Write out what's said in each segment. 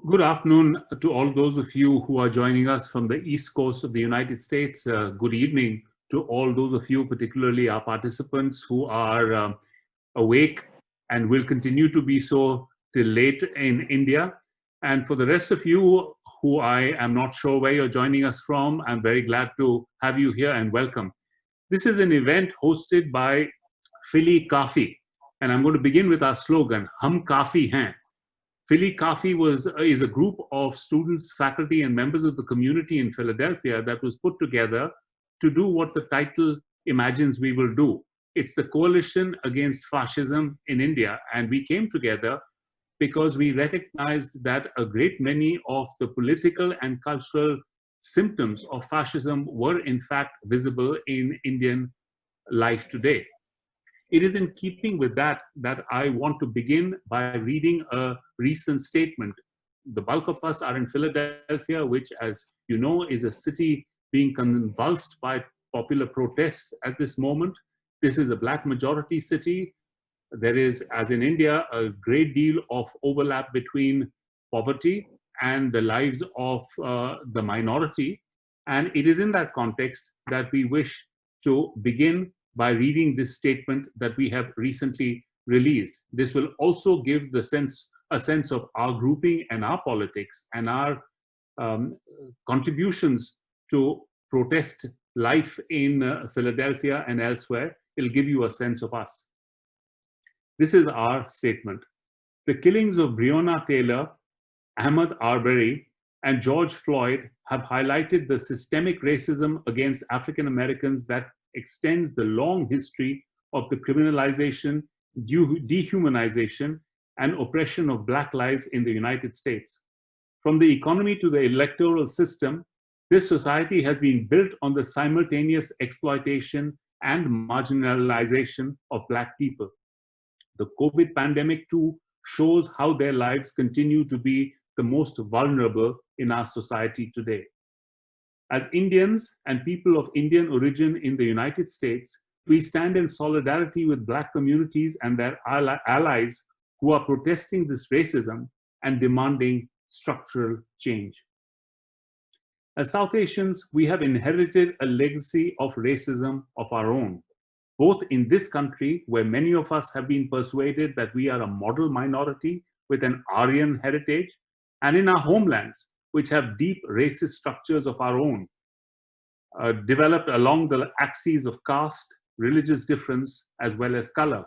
Good afternoon to all those of you who are joining us from the East Coast of the United States. Good evening to all those of you, particularly our participants who are awake and will continue to be so till late in India. And for the rest of you who I am not sure where you're joining us from, I'm very glad to have you here and welcome. This is an event hosted by PhillyCAFI, and I'm going to begin with our slogan, Hum Kafi Hain. PhillyCAFI is a group of students, faculty, and members of the community in Philadelphia that was put together to do what the title imagines we will do. It's the Coalition Against Fascism in India, and we came together because we recognized that a great many of the political and cultural symptoms of fascism were in fact visible in Indian life today. It is in keeping with that that I want to begin by reading a recent statement. The bulk of us are in Philadelphia, which, as you know, is a city being convulsed by popular protests at this moment. This is a Black majority city. There is, as in India, a great deal of overlap between poverty and the lives of the minority. And it is in that context that we wish to begin by reading this statement that we have recently released. This will also give a sense of our grouping and our politics and our contributions to protest life in Philadelphia and elsewhere. It'll give you a sense of us. This is our statement. The killings of Breonna Taylor, Ahmaud Arbery, and George Floyd have highlighted the systemic racism against African Americans that extends the long history of the criminalization, dehumanization, and oppression of Black lives in the United States. From the economy to the electoral system, this society has been built on the simultaneous exploitation and marginalization of Black people. The COVID pandemic too shows how their lives continue to be the most vulnerable in our society today. As Indians and people of Indian origin in the United States, we stand in solidarity with Black communities and their allies who are protesting this racism and demanding structural change. As South Asians, we have inherited a legacy of racism of our own, both in this country, where many of us have been persuaded that we are a model minority with an Aryan heritage, and in our homelands, which have deep racist structures of our own, developed along the axes of caste, religious difference, as well as color.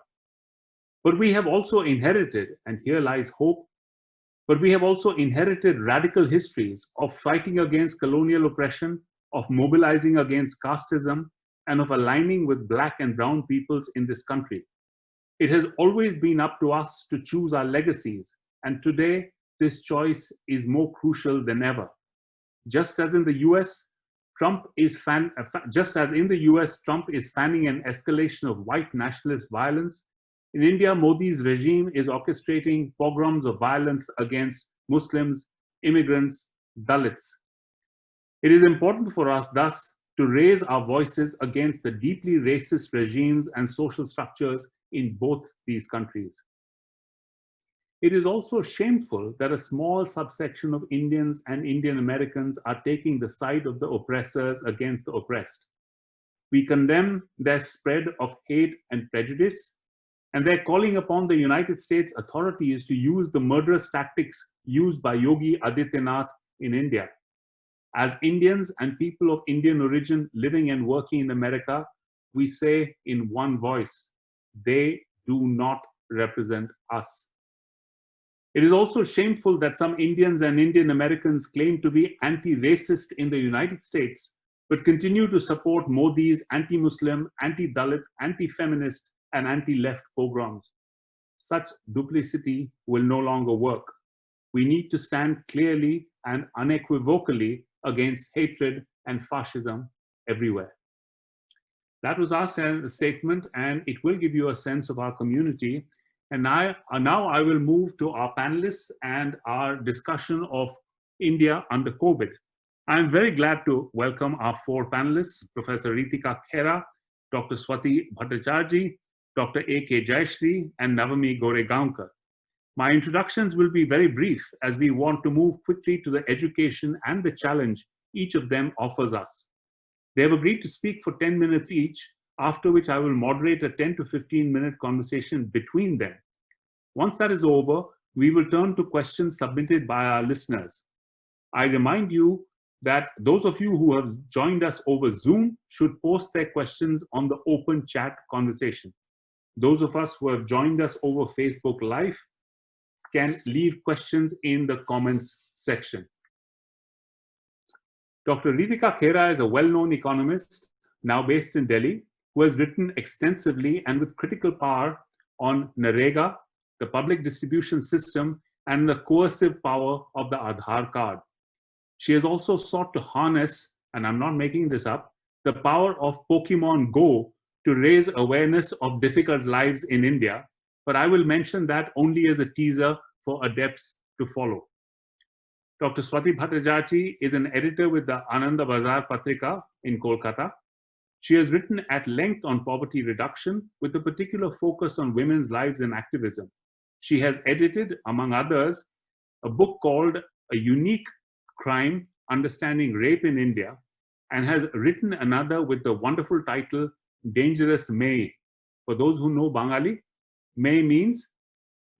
But we have also inherited, and here lies hope, but we have also inherited radical histories of fighting against colonial oppression, of mobilizing against casteism, and of aligning with Black and brown peoples in this country. It has always been up to us to choose our legacies, and today this choice is more crucial than ever. Just as in the US, Trump is fanning an escalation of white nationalist violence, in India, Modi's regime is orchestrating pogroms of violence against Muslims, immigrants, Dalits. It is important for us, thus, to raise our voices against the deeply racist regimes and social structures in both these countries. It is also shameful that a small subsection of Indians and Indian Americans are taking the side of the oppressors against the oppressed. We condemn their spread of hate and prejudice, and they're calling upon the United States authorities to use the murderous tactics used by Yogi Adityanath in India. As Indians and people of Indian origin living and working in America, we say in one voice, they do not represent us. It is also shameful that some Indians and Indian Americans claim to be anti-racist in the United States, but continue to support Modi's anti-Muslim, anti-Dalit, anti-feminist, and anti-left pogroms. Such duplicity will no longer work. We need to stand clearly and unequivocally against hatred and fascism everywhere. That was our statement, and it will give you a sense of our community. And now I will move to our panelists and our discussion of India under COVID. I'm very glad to welcome our four panelists, Professor Reetika Khera, Dr. Swati Bhattacharjee, Dr. AK Jayasree, and Navmee Goregaonkar. My introductions will be very brief as we want to move quickly to the education and the challenge each of them offers us. They have agreed to speak for 10 minutes each, after which I will moderate a 10 to 15-minute conversation between them. Once that is over, we will turn to questions submitted by our listeners. I remind you that those of you who have joined us over Zoom should post their questions on the open chat conversation. Those of us who have joined us over Facebook Live can leave questions in the comments section. Dr. Reetika Khera is a well-known economist, now based in Delhi, who has written extensively and with critical power on Narega, the public distribution system, and the coercive power of the Aadhaar card. She has also sought to harness, and I'm not making this up, the power of Pokemon Go to raise awareness of difficult lives in India, but I will mention that only as a teaser for adepts to follow. Dr. Swati Bhattacharjee is an editor with the Anandabazar Patrika in Kolkata. She has written at length on poverty reduction with a particular focus on women's lives and activism. She has edited, among others, a book called A Unique Crime, Understanding Rape in India, and has written another with the wonderful title, Dangerous May. For those who know Bengali, May means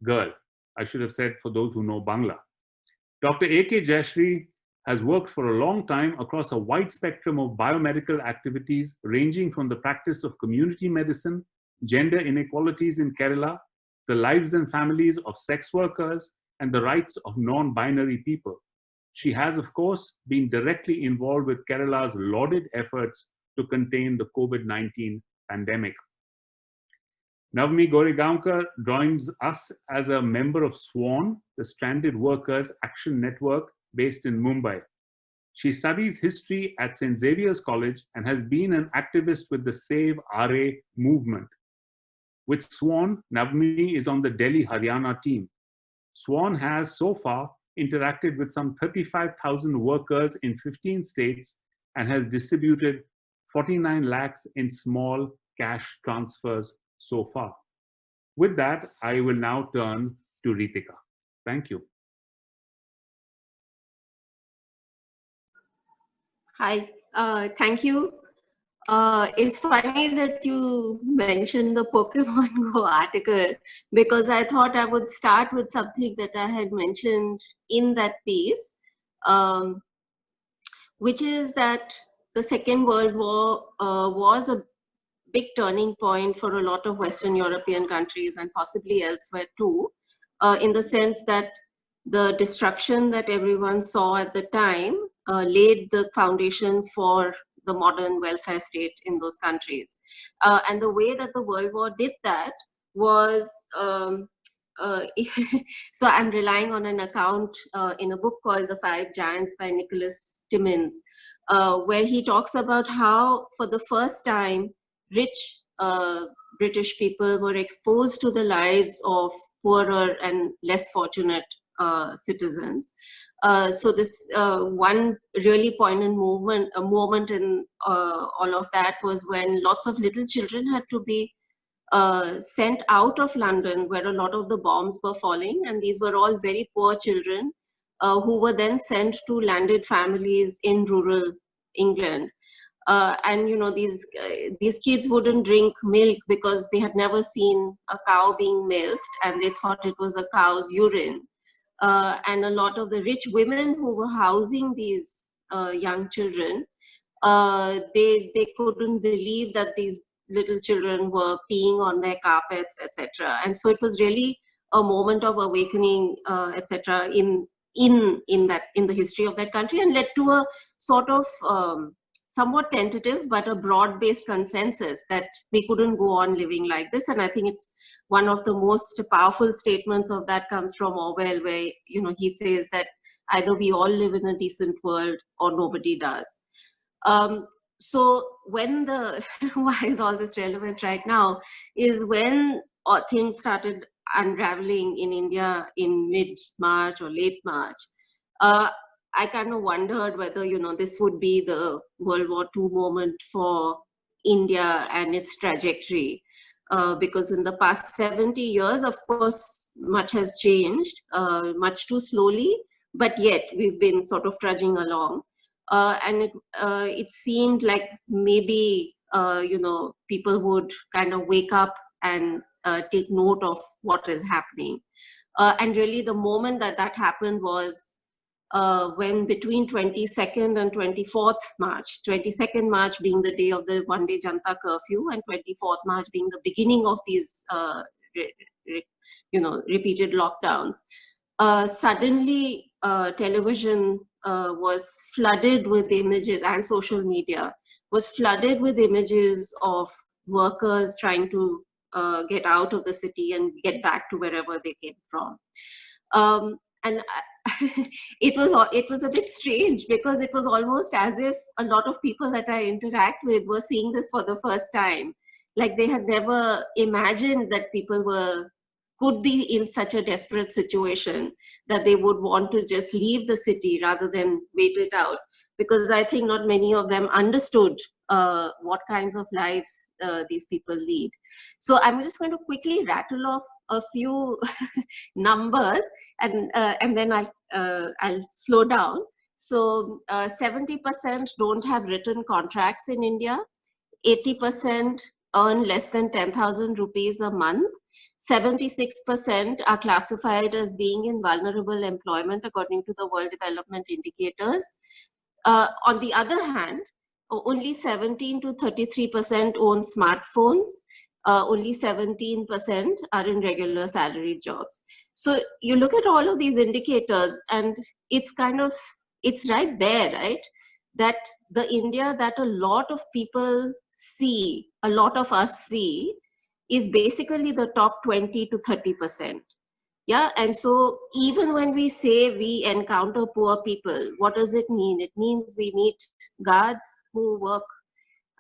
girl. I should have said for those who know Bangla. Dr. AK Jayasree has worked for a long time across a wide spectrum of biomedical activities, ranging from the practice of community medicine, gender inequalities in Kerala, the lives and families of sex workers, and the rights of non-binary people. She has, of course, been directly involved with Kerala's lauded efforts to contain the COVID-19 pandemic. Navmee Goregaonkar joins us as a member of SWAN, the Stranded Workers Action Network based in Mumbai. She studies history at St. Xavier's College and has been an activist with the Save RA movement. With SWAN, Navmee is on the Delhi Haryana team. SWAN has so far interacted with some 35,000 workers in 15 states and has distributed 49 lakhs in small cash transfers so far. With that, I will now turn to Reetika. Thank you. Hi, thank you. It's funny that you mentioned the Pokemon Go article, because I thought I would start with something that I had mentioned in that piece, which is that the Second World War was a big turning point for a lot of Western European countries and possibly elsewhere too, in the sense that the destruction that everyone saw at the time laid the foundation for the modern welfare state in those countries. And the way that the World War did that was, so I'm relying on an account in a book called The Five Giants by Nicholas Timmins, where he talks about how for the first time, rich British people were exposed to the lives of poorer and less fortunate citizens. So this one really poignant moment in all of that was when lots of little children had to be sent out of London, where a lot of the bombs were falling, and these were all very poor children who were then sent to landed families in rural England. And you know, these kids wouldn't drink milk because they had never seen a cow being milked, and they thought it was a cow's urine. And a lot of the rich women who were housing these young children, they couldn't believe that these little children were peeing on their carpets, etc. And so it was really a moment of awakening, etc. in the history of that country, and led to a sort of somewhat tentative but a broad-based consensus that we couldn't go on living like this. And I think it's one of the most powerful statements of that comes from Orwell, where, you know, he says that either we all live in a decent world or nobody does. So when why is all this relevant right now is when things started unraveling in India in mid-March or late March. I kind of wondered whether, you know, this would be the World War II moment for India and its trajectory. Because in the past 70 years, of course, much has changed, much too slowly, but yet we've been sort of trudging along. And it seemed like maybe, people would kind of wake up and take note of what is happening. And really the moment that that happened was when between 22nd and 24th March, 22nd March being the day of the one-day Janta curfew, and 24th March being the beginning of these, repeated lockdowns, suddenly television was flooded with images, and social media was flooded with images of workers trying to get out of the city and get back to wherever they came from. And it was a bit strange, because it was almost as if a lot of people that I interact with were seeing this for the first time. Like they had never imagined that people could be in such a desperate situation that they would want to just leave the city rather than wait it out. Because I think not many of them understood what kinds of lives these people lead. So I'm just going to quickly rattle off a few numbers, and then I'll slow down. So 70% don't have written contracts in India. 80% earn less than 10,000 rupees a month. 76% are classified as being in vulnerable employment according to the World Development Indicators. On the other hand, only 17 to 33% own smartphones. Only 17% are in regular salaried jobs. So you look at all of these indicators, and it's right there, right? That the India that a lot of people see, a lot of us see, is basically the top 20 to 30%. Yeah, and so even when we say we encounter poor people, what does it mean? It means we meet guards who work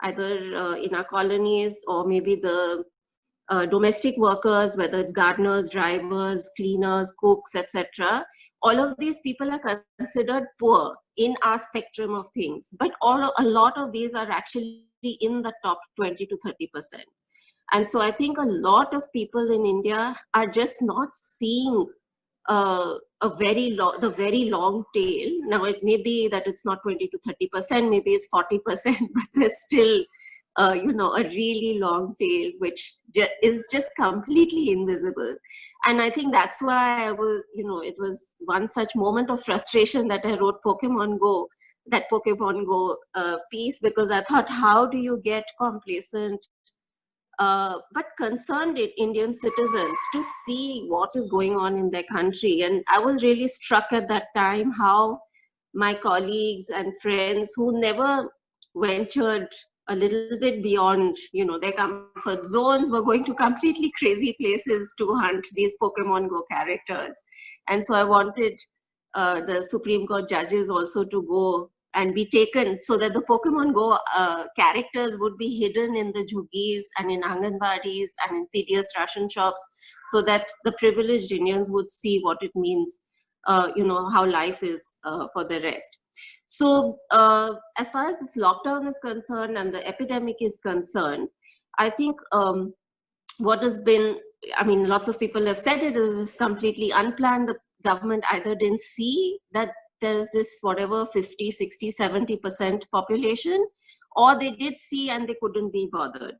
either in our colonies, or maybe the domestic workers, whether it's gardeners, drivers, cleaners, cooks, etc. All of these people are considered poor in our spectrum of things, but a lot of these are actually in the top 20 to 30%. And so I think a lot of people in India are just not seeing the very long tail. Now it may be that it's not 20 to 30%, maybe it's 40%, but there's still a really long tail, which is just completely invisible. And I think that's why it was one such moment of frustration that I wrote Pokemon Go piece, because I thought, how do you get complacent but concerned Indian citizens to see what is going on in their country? And I was really struck at that time how my colleagues and friends who never ventured a little bit beyond their comfort zones were going to completely crazy places to hunt these Pokemon Go characters. And so I wanted the Supreme Court judges also to go and be taken, so that the Pokemon Go characters would be hidden in the jhugis and in Anganwadis and in PDS ration shops, so that the privileged Indians would see what it means, how life is for the rest. So as far as this lockdown is concerned and the epidemic is concerned, I think what has been, lots of people have said it is completely unplanned. The government either didn't see that there's this 50, 60, 70% population, or they did see and they couldn't be bothered.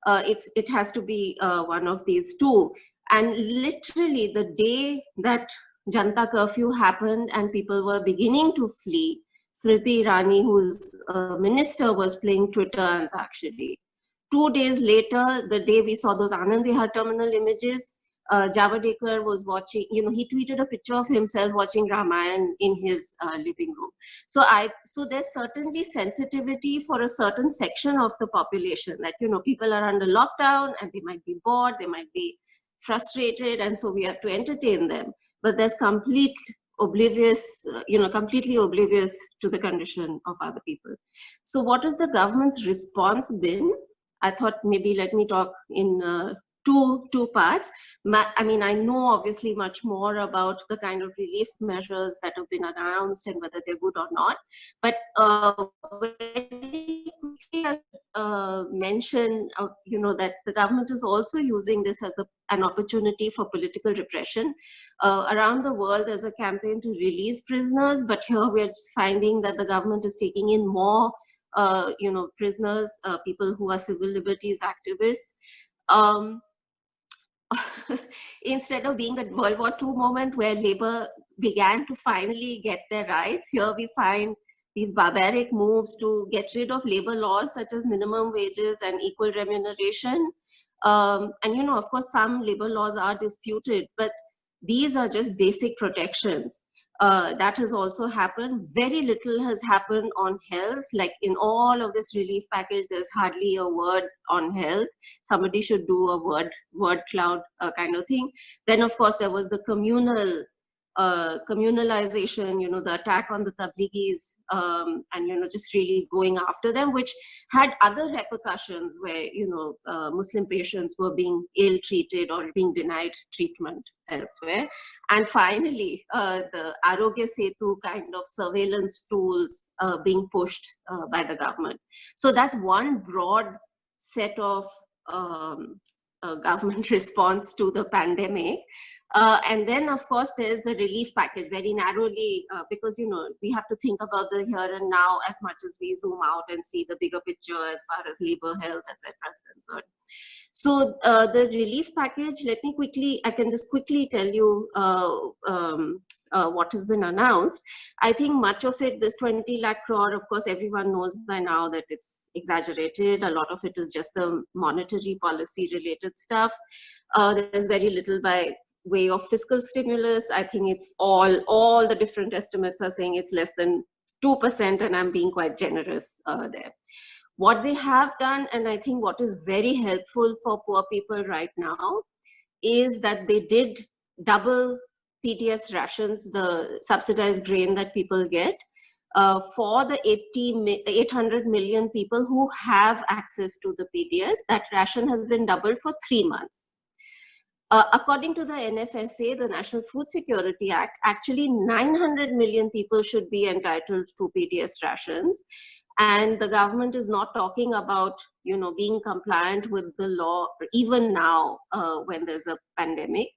It has to be one of these two. And literally the day that Janta curfew happened and people were beginning to flee, Smriti Irani, who's a minister, was playing Twitter and Antakshari. 2 days later, the day we saw those Anand Vihar terminal images, Javadekar was watching, he tweeted a picture of himself watching Ramayan in his living room. So there's certainly sensitivity for a certain section of the population that, people are under lockdown and they might be bored, they might be frustrated, and so we have to entertain them. But there's completely oblivious to the condition of other people. So what has the government's response been? I thought maybe let me talk in two parts. I mean, I know obviously much more about the kind of relief measures that have been announced and whether they're good or not. But very quickly, mention, that the government is also using this as an opportunity for political repression. Around the world, there's a campaign to release prisoners, but here we're finding that the government is taking in more, prisoners, people who are civil liberties activists. Instead of being the World War II moment where labor began to finally get their rights, here we find these barbaric moves to get rid of labor laws such as minimum wages and equal remuneration. And, of course, some labor laws are disputed, but these are just basic protections. That has also happened. Very little has happened on health. Like in all of this relief package, there's hardly a word on health. Somebody should do a word cloud kind of thing. Then, of course, there was the communalization, the attack on the Tabligis, and, just really going after them, which had other repercussions where, Muslim patients were being ill-treated or being denied treatment elsewhere. And finally, the Arogya Setu kind of surveillance tools being pushed by the government. So that's one broad set of government response to the pandemic. And then, of course, there's the relief package very narrowly, because, we have to think about the here and now as much as we zoom out and see the bigger picture as far as labor, health, etc. is concerned. So the relief package, I can just quickly tell you what has been announced. I think much of it, this 20 lakh crore, of course, everyone knows by now that it's exaggerated. A lot of it is just the monetary policy related stuff. There's very little by way of fiscal stimulus. I think it's all the different estimates are saying it's less than 2%, and I'm being quite generous there. What they have done, and I think what is very helpful for poor people right now, is that they did double PTS rations, the subsidized grain that people get, for the 800 million people who have access to the PTS. That ration has been doubled for 3 months. According to the NFSA, the National Food Security Act, actually 900 million people should be entitled to PTS rations. And the government is not talking about, being compliant with the law, even now when there's a pandemic.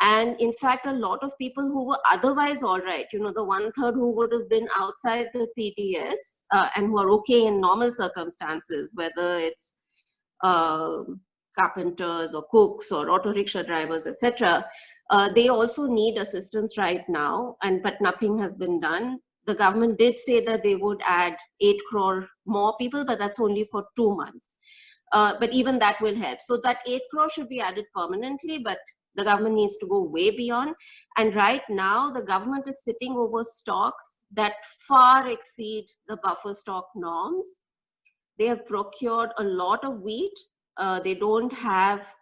And in fact, a lot of people who were otherwise all right, the 1/3 who would have been outside the PTS and who are okay in normal circumstances, whether it's carpenters or cooks or auto rickshaw drivers, etc. They also need assistance right now, but nothing has been done. The government did say that they would add 8 crore more people, but that's only for 2 months. But even that will help. So that 8 crore should be added permanently, but the government needs to go way beyond. And right now, the government is sitting over stocks that far exceed the buffer stock norms. They have procured a lot of wheat. They don't have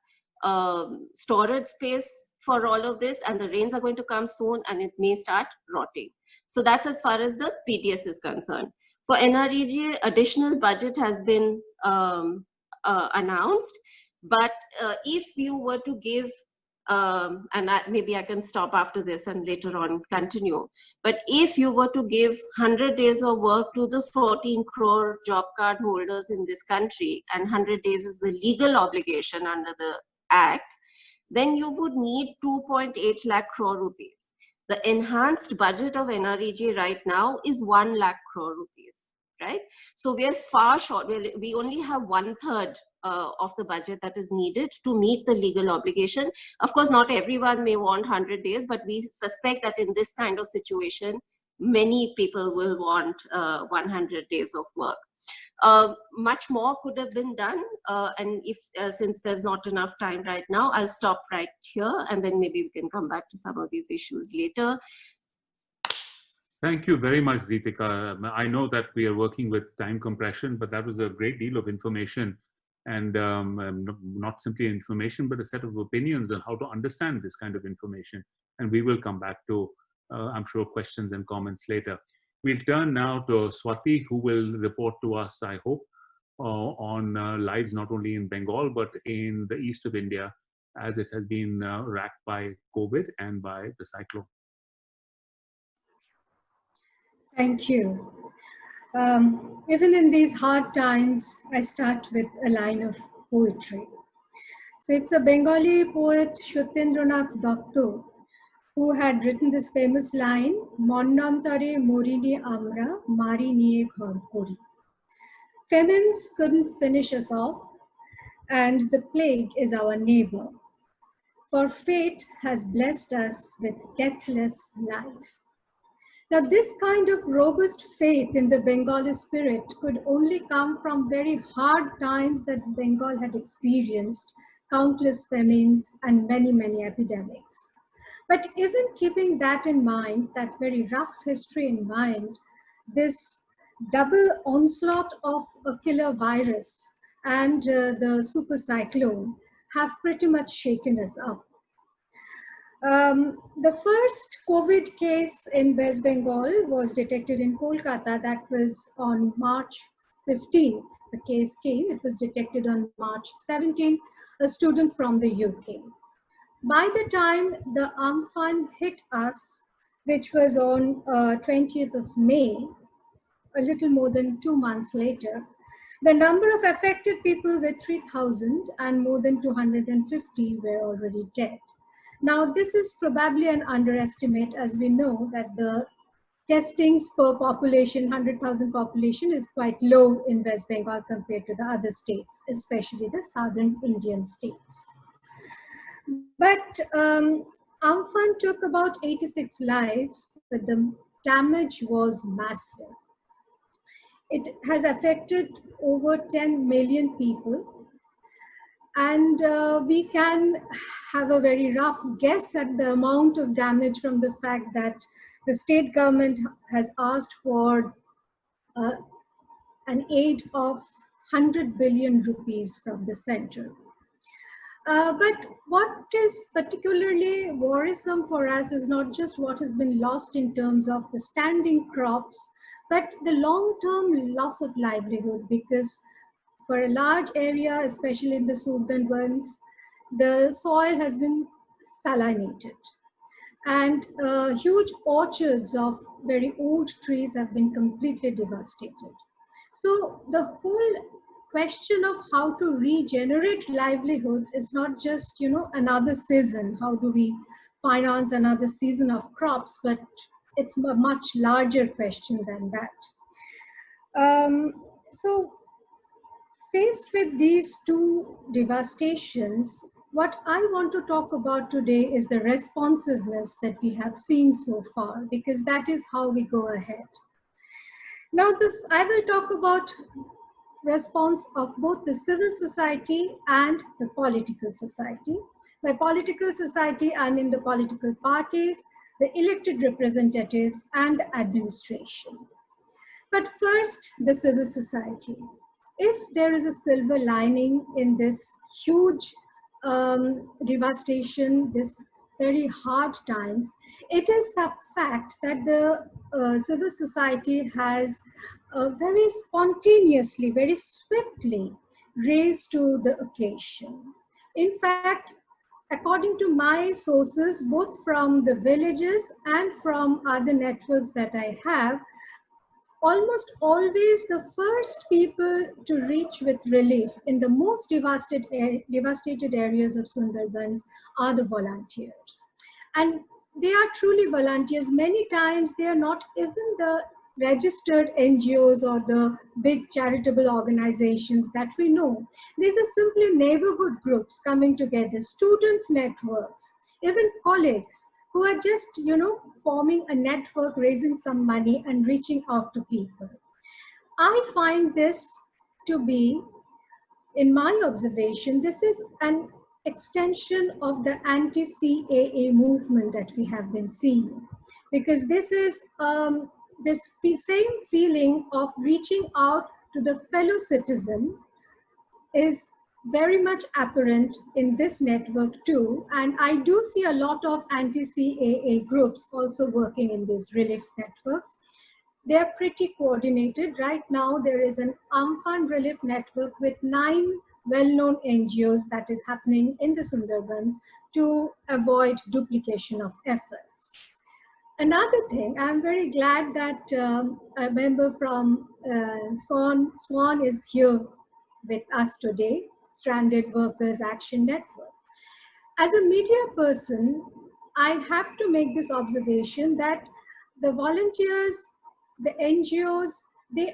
storage space for all of this, and the rains are going to come soon and it may start rotting. So that's as far as the PTS is concerned. For NREG, additional budget has been announced, but if you were to give, maybe I can stop after this and later on continue, but if you were to give 100 days of work to the 14 crore job card holders in this country, and 100 days is the legal obligation under the Act, then you would need 2.8 lakh crore rupees. The enhanced budget of NREG right now is 1 lakh crore rupees, right? So we are far short. We only have 1/3 of the budget that is needed to meet the legal obligation. Of course, not everyone may want 100 days, but we suspect that in this kind of situation, many people will want 100 days of work. Much more could have been done, and if since there's not enough time right now, I'll stop right here, and then maybe we can come back to some of these issues later. Thank you very much, Reetika. I know that we are working with time compression, but that was a great deal of information, and not simply information, but a set of opinions on how to understand this kind of information. And we will come back to, I'm sure, questions and comments later. We'll turn now to Swati, who will report to us, I hope, on lives not only in Bengal, but in the east of India, as it has been racked by COVID and by the cyclone. Thank you. Even in these hard times, I start with a line of poetry. So it's a Bengali poet, Shatyendranath Datta, who had written this famous line, Monnantare morini amra, mari niye ghar kori. Famines couldn't finish us off, and the plague is our neighbor. For fate has blessed us with deathless life. Now, this kind of robust faith in the Bengali spirit could only come from very hard times that Bengal had experienced, countless famines and many, many epidemics. But even keeping that in mind, that very rough history in mind, this double onslaught of a killer virus and the super cyclone have pretty much shaken us up. The first COVID case in West Bengal was detected in Kolkata. That was on March 15th. The case came. It was detected on March 17th, a student from the UK. By the time the Amphan hit us, which was on 20th of May, a little more than 2 months later, the number of affected people were 3,000 and more than 250 were already dead. Now, this is probably an underestimate, as we know that the testings per population, 100,000 population, is quite low in West Bengal compared to the other states, especially the southern Indian states. But Amphan took about 86 lives, but the damage was massive. It has affected over 10 million people. And we can have a very rough guess at the amount of damage from the fact that the state government has asked for an aid of 100 billion rupees from the center. But what is particularly worrisome for us is not just what has been lost in terms of the standing crops, but the long-term loss of livelihood, because for a large area, especially in the Sundarbans, the soil has been salinated. And huge orchards of very old trees have been completely devastated. So the whole question of how to regenerate livelihoods is not just, another season. How do we finance another season of crops? But it's a much larger question than that. So faced with these two devastations, what I want to talk about today is the responsiveness that we have seen so far, because that is how we go ahead. Now, I will talk about response of both the civil society and the political society. By political society, I mean the political parties, the elected representatives, and the administration. But first, the civil society. If there is a silver lining in this huge devastation, this very hard times, it is the fact that the civil society has very spontaneously, very swiftly raised to the occasion. In fact, according to my sources, both from the villages and from other networks that I have, almost always the first people to reach with relief in the most devastated areas of Sundarbans are the volunteers. And they are truly volunteers. Many times they are not even the registered NGOs or the big charitable organizations that we know. These are simply neighborhood groups coming together, students' networks, even colleagues who are just, forming a network, raising some money and reaching out to people. I find this to be, in my observation, this is an extension of the anti-CAA movement that we have been seeing, because this is this same feeling of reaching out to the fellow citizen is very much apparent in this network too. And I do see a lot of anti-CAA groups also working in these relief networks. They're pretty coordinated. Right now, there is an Amphan relief network with 9 well-known NGOs that is happening in the Sundarbans to avoid duplication of efforts. Another thing, I'm very glad that a member from SWAN is here with us today, Stranded Workers Action Network. As a media person, I have to make this observation that the volunteers, the NGOs, they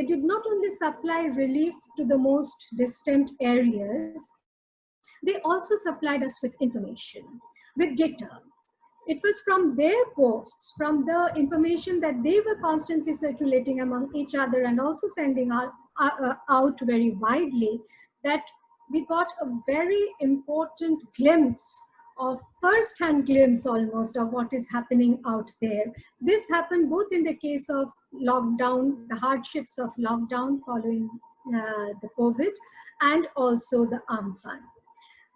did not only supply relief to the most distant areas, they also supplied us with information, with data. It was from their posts, from the information that they were constantly circulating among each other and also sending out very widely, that we got a very important glimpse of first-hand glimpse almost of what is happening out there. This happened both in the case of lockdown, the hardships of lockdown following the COVID, and also the Amphan.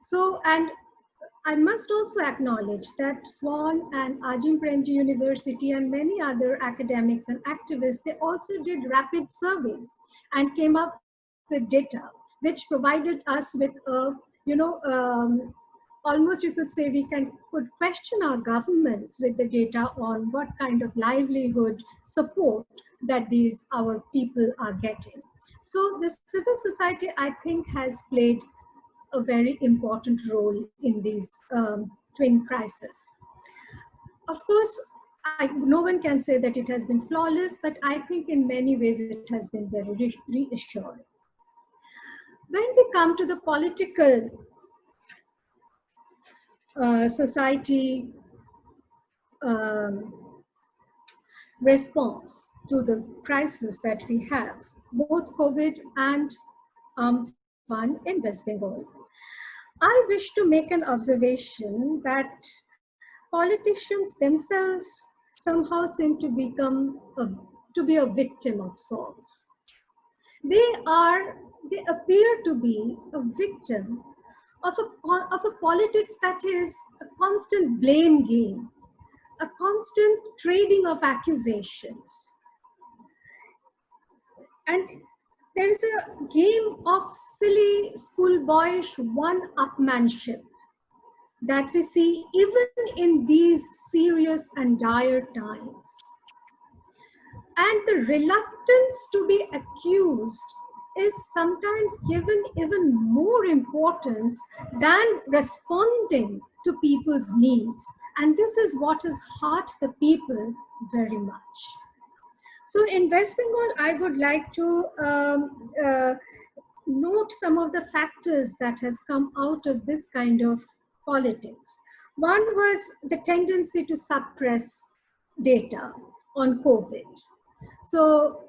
So, and I must also acknowledge that SWAN and Ajim Premji University and many other academics and activists, they also did rapid surveys and came up with data, which provided us with almost you could say could question our governments with the data on what kind of livelihood support that our people are getting. So the civil society, I think, has played a very important role in these twin crises. Of course, no one can say that it has been flawless, but I think in many ways it has been very reassuring. When we come to the political society response to the crisis that we have, both COVID and Amphan in West Bengal, I wish to make an observation that politicians themselves somehow seem to be a victim of sorts. They appear to be a victim of a politics that is a constant blame game, a constant trading of accusations. And there is a game of silly, schoolboyish one-upmanship that we see even in these serious and dire times. And the reluctance to be accused is sometimes given even more importance than responding to people's needs. And this is what has hurt the people very much. So in West Bengal, I would like to note some of the factors that has come out of this kind of politics. One was the tendency to suppress data on COVID. So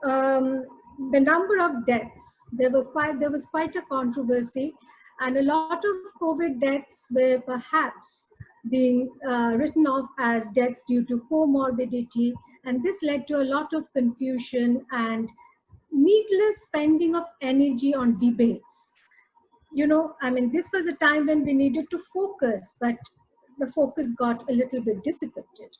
the number of deaths, there was quite a controversy, and a lot of COVID deaths were perhaps being written off as deaths due to comorbidity, and this led to a lot of confusion and needless spending of energy on debates. This was a time when we needed to focus, but the focus got a little bit dissipated.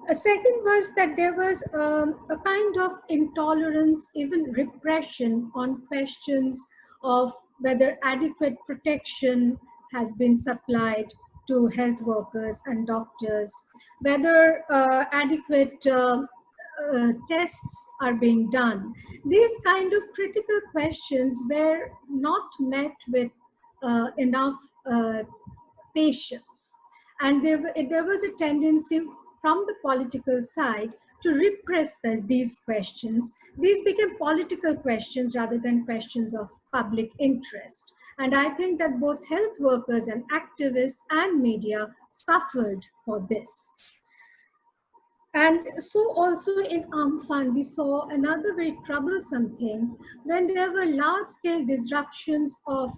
A second was that there was a kind of intolerance, even repression on questions of whether adequate protection has been supplied to health workers and doctors, whether adequate tests are being done. These kind of critical questions were not met with enough patience. And there was a tendency from the political side to repress these questions. These became political questions rather than questions of public interest. And I think that both health workers and activists and media suffered for this. And so also in Amphan, we saw another very troublesome thing when there were large-scale disruptions of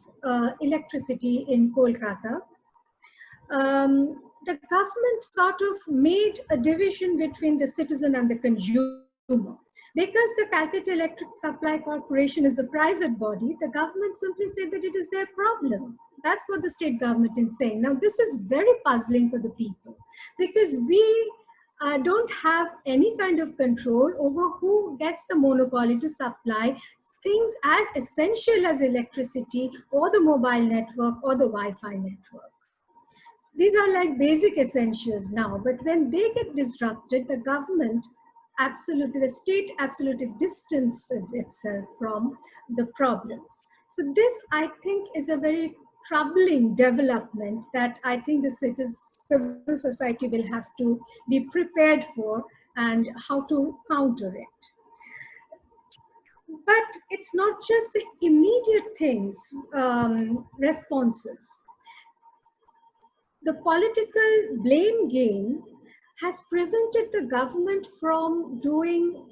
electricity in Kolkata. The government sort of made a division between the citizen and the consumer. Because the Calcutta Electric Supply Corporation is a private body, the government simply said that it is their problem. That's what the state government is saying. Now, this is very puzzling for the people because we don't have any kind of control over who gets the monopoly to supply things as essential as electricity or the mobile network or the Wi-Fi network. These are like basic essentials now, but when they get disrupted, the government absolutely, the state absolutely distances itself from the problems. So this, I think, is a very troubling development that I think the civil society will have to be prepared for and how to counter it. But it's not just the immediate things, responses. The political blame game has prevented the government from doing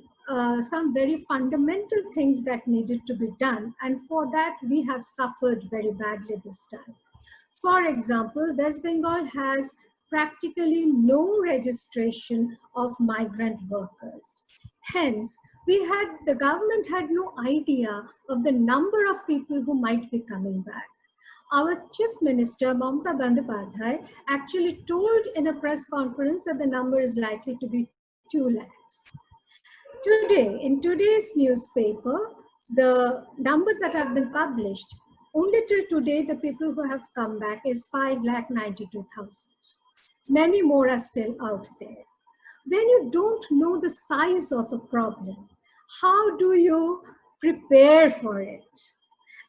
some very fundamental things that needed to be done. And for that, we have suffered very badly this time. For example, West Bengal has practically no registration of migrant workers. Hence, the government had no idea of the number of people who might be coming back. Our Chief Minister, Navmee Goregaonkar, actually told in a press conference that the number is likely to be 2 lakhs. Today, in today's newspaper, the numbers that have been published, only till today, the people who have come back is 5,92,000. Many more are still out there. When you don't know the size of a problem, how do you prepare for it?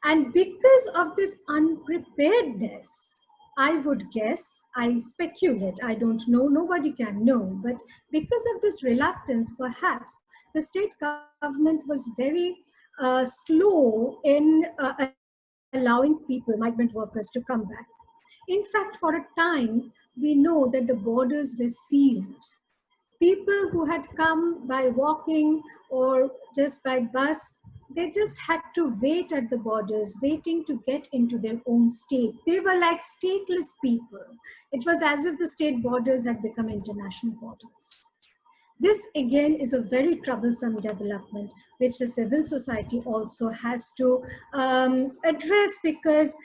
And because of this unpreparedness, I would guess, I speculate, I don't know, nobody can know, but because of this reluctance, perhaps the state government was very slow in allowing people, migrant workers, to come back. In fact, for a time, we know that the borders were sealed. People who had come by walking or just by bus, they just had to wait at the borders, waiting to get into their own state. They were like stateless people. It was as if the state borders had become international borders. This again is a very troublesome development, which the civil society also has to address, because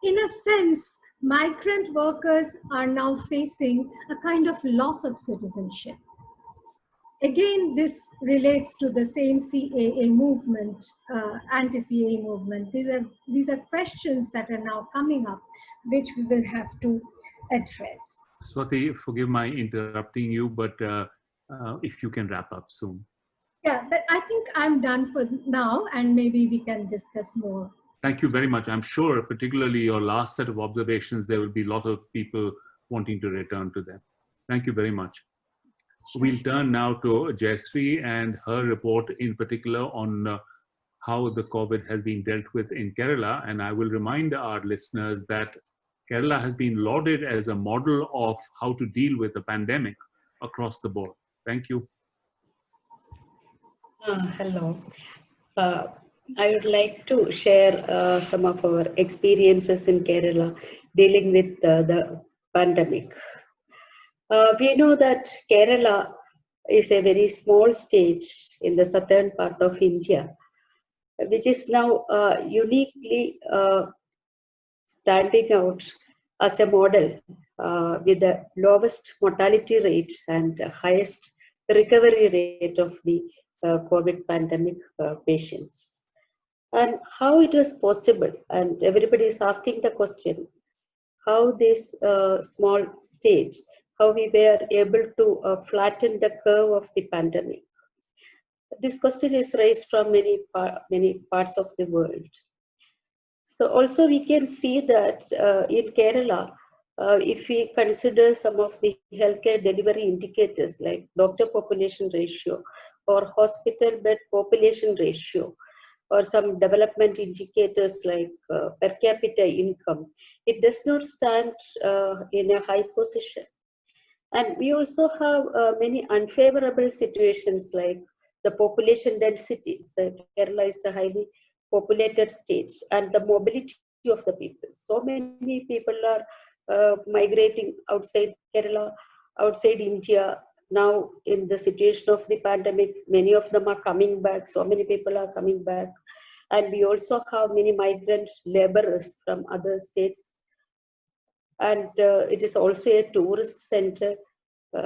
in a sense, migrant workers are now facing a kind of loss of citizenship. Again, this relates to the same CAA movement, anti-CAA movement. These are questions that are now coming up, which we will have to address. Swati, forgive my interrupting you, but if you can wrap up soon. Yeah, but I think I'm done for now, and maybe we can discuss more. Thank you very much. I'm sure, particularly your last set of observations, there will be a lot of people wanting to return to them. Thank you very much. Sure. We'll turn now to Jayasree and her report in particular on how the COVID has been dealt with in Kerala. And I will remind our listeners that Kerala has been lauded as a model of how to deal with a pandemic across the board. Thank you. Hello. I would like to share some of our experiences in Kerala dealing with the pandemic. We know that Kerala is a very small state in the southern part of India, which is now uniquely standing out as a model with the lowest mortality rate and highest recovery rate of the COVID pandemic patients. And how it was possible, and everybody is asking the question, how this small state, how we were able to flatten the curve of the pandemic. This question is raised from many parts of the world. So also we can see that in Kerala, if we consider some of the healthcare delivery indicators like doctor population ratio or hospital bed population ratio, or some development indicators like per capita income, it does not stand in a high position. And we also have many unfavorable situations like the population density. So Kerala is a highly populated state, and the mobility of the people. So many people are migrating outside Kerala, outside India. Now in the situation of the pandemic, many of them are coming back. So many people are coming back. And we also have many migrant laborers from other states. And it is also a tourist center.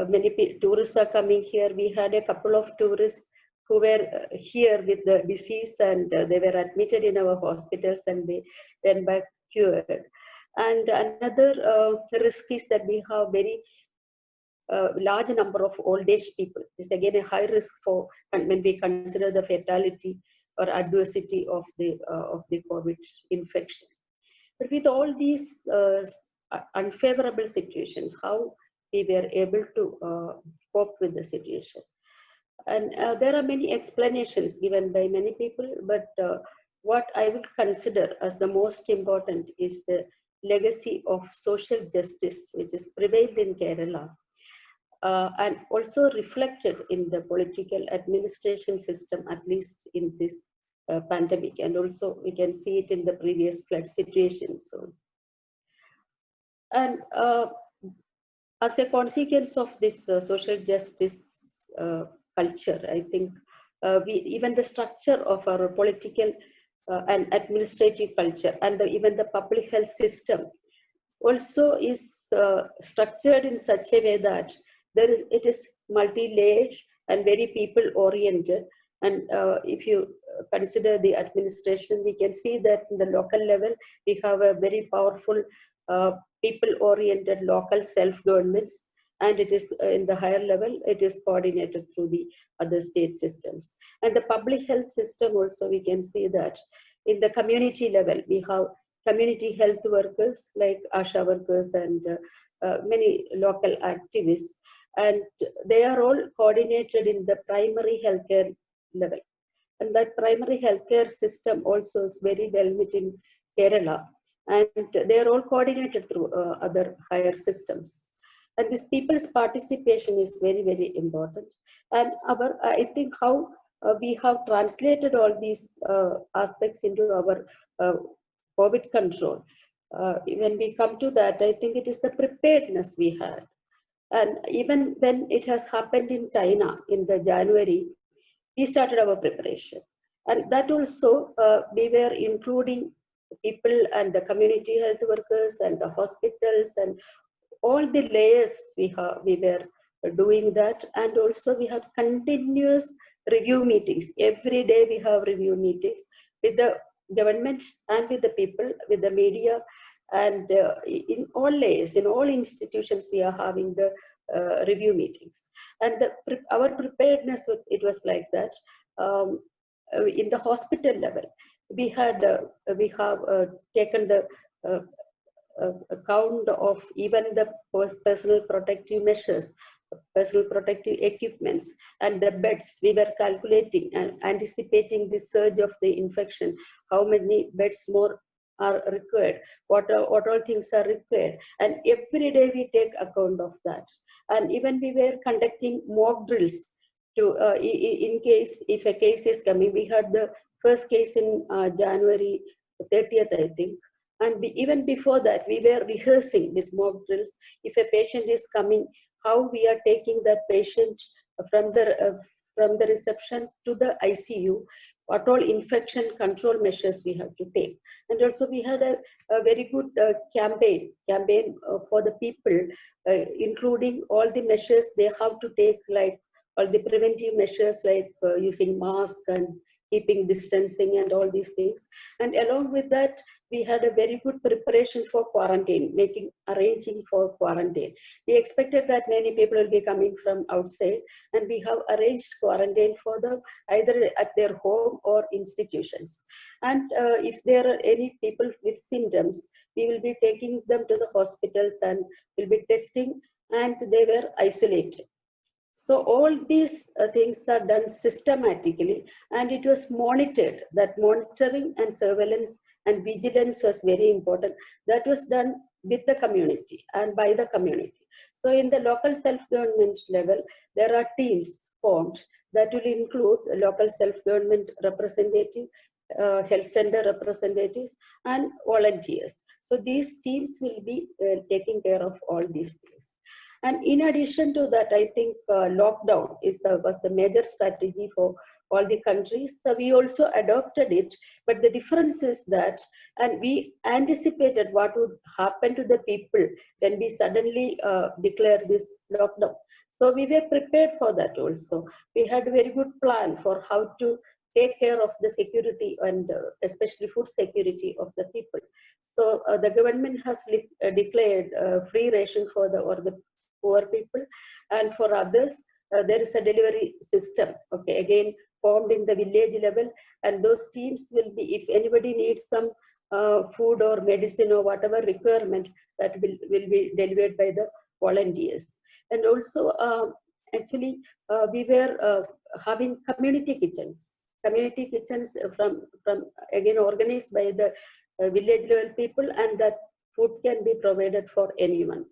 many tourists are coming here. We had a couple of tourists who were here with the disease, and they were admitted in our hospitals and they went back cured. And another risk is that we have very large number of old age people. This is again a high risk for when we consider the fatality or adversity of the COVID infection. But with all these unfavorable situations, how we were able to cope with the situation? And there are many explanations given by many people, but what I would consider as the most important is the legacy of social justice, which is prevailed in Kerala, and also reflected in the political administration system, at least in this pandemic. And also we can see it in the previous flood situations. So, and as a consequence of this social justice culture, I think even the structure of our political and administrative culture and even the public health system also is structured in such a way that it is multi-layered and very people-oriented. And if you consider the administration, we can see that in the local level, we have a very powerful people-oriented local self-governments, and it is in the higher level, it is coordinated through the other state systems. And the public health system also, we can see that in the community level, we have community health workers like ASHA workers and many local activists, and they are all coordinated in the primary healthcare level. And that primary healthcare system also is very well knit in Kerala, and they are all coordinated through other higher systems. And this people's participation is very, very important. And I think how we have translated all these aspects into our COVID control. When we come to that, I think it is the preparedness we had. And even when it has happened in China in the January, we started our preparation. And that also, we were including people and the community health workers and the hospitals and all the layers we were doing that. And also we had continuous review meetings. Every day we have review meetings with the government and with the people, with the media, and in all layers, in all institutions, we are having the review meetings. And our preparedness, it was like that. In the hospital level, we have taken the account of even the personal protective measures, personal protective equipments, and the beds. We were calculating and anticipating the surge of the infection, how many beds more are required, what all things are required, and every day we take account of that. And even we were conducting mock drills to in case if a case is coming. We had the first case in January 30th, I think. And even before that, we were rehearsing with mock drills. If a patient is coming, how we are taking that patient from the reception to the ICU, what all infection control measures we have to take. And also we had a very good campaign for the people, including all the measures they have to take, like all the preventive measures like using mask and keeping distancing and all these things. And along with that, we had a very good preparation for quarantine, arranging for quarantine. We expected that many people will be coming from outside, and we have arranged quarantine for them either at their home or institutions. And if there are any people with symptoms, we will be taking them to the hospitals and will be testing, and they were isolated. So all these things are done systematically, and it was monitored. That monitoring and surveillance and vigilance was very important. That was done with the community and by the community. So in the local self-government level, there are teams formed that will include local self-government representative, health center representatives, and volunteers. So these teams will be taking care of all these things. And in addition to that, I think lockdown was the major strategy for all the countries. So we also adopted it, but the difference is that, and we anticipated what would happen to the people when we suddenly declared this lockdown. So we were prepared for that also. We had a very good plan for how to take care of the security and especially food security of the people. So the government has declared free ration for the poor people, and for others there is a delivery system, okay, again formed in the village level, and those teams will be, if anybody needs some food or medicine or whatever requirement, that will be delivered by the volunteers. And also actually we were having community kitchens from again organized by the village level people, and that food can be provided for anyone.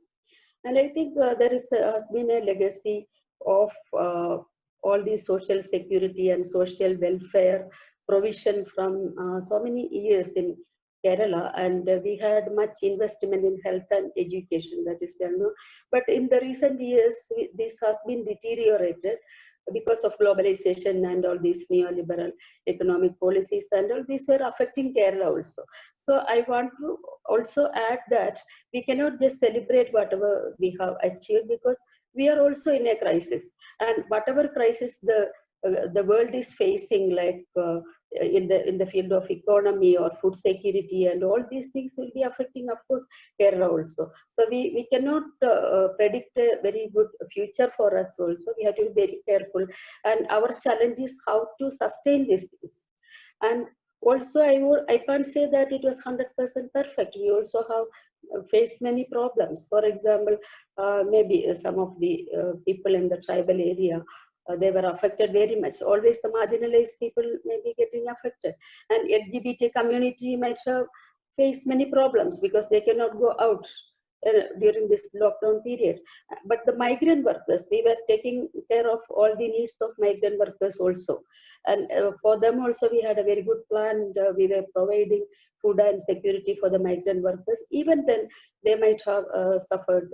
And I think there has been a legacy of all the social security and social welfare provision from so many years in Kerala, and we had much investment in health and education, that is well known. But in the recent years, this has been deteriorated because of globalization and all these neoliberal economic policies, and all these were affecting Kerala also. So I want to also add that we cannot just celebrate whatever we have achieved, because we are also in a crisis, and whatever crisis the world is facing, like in the field of economy or food security, and all these things will be affecting, of course, Kerala also. So we cannot predict a very good future for us also. We have to be very careful, and our challenge is how to sustain these things. And also I can't say that it was 100% perfect. We also have faced many problems. For example, maybe some of the people in the tribal area, they were affected very much. Always the marginalized people may be getting affected. And LGBT community might have faced many problems because they cannot go out during this lockdown period. But the migrant workers, we were taking care of all the needs of migrant workers also. And for them also we had a very good plan. We were providing food and security for the migrant workers. Even then they might have suffered,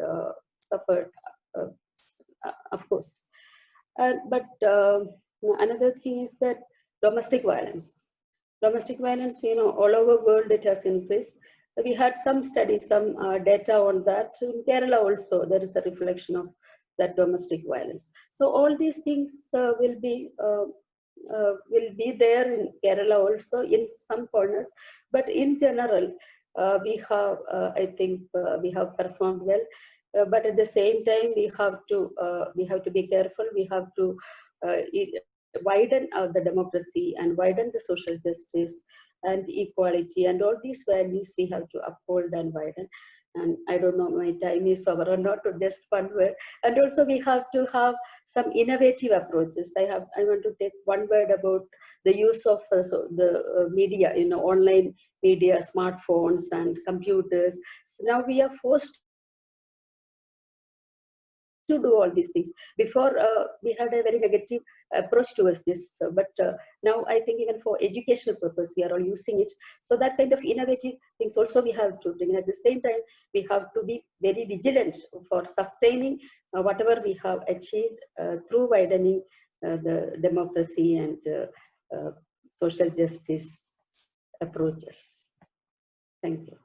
of course. But another thing is that domestic violence. Domestic violence, all over the world it has increased. We had some studies, some data on that. In Kerala also, there is a reflection of that domestic violence. So all these things will be there in Kerala also in some corners. But in general, we have, I think, we have performed well. But at the same time, we have to be careful. We have to widen the democracy and widen the social justice and equality, and all these values we have to uphold and widen. And I don't know, my time is over or not, or just one word. And also we have to have some innovative approaches. I want to take one word about the use of the media, online media, smartphones and computers. So now we are forced to do all these things. Before we had a very negative approach towards this, but now I think even for educational purpose we are all using it. So that kind of innovative things also we have to bring. At the same time, we have to be very vigilant for sustaining whatever we have achieved through widening the democracy and social justice approaches. Thank you.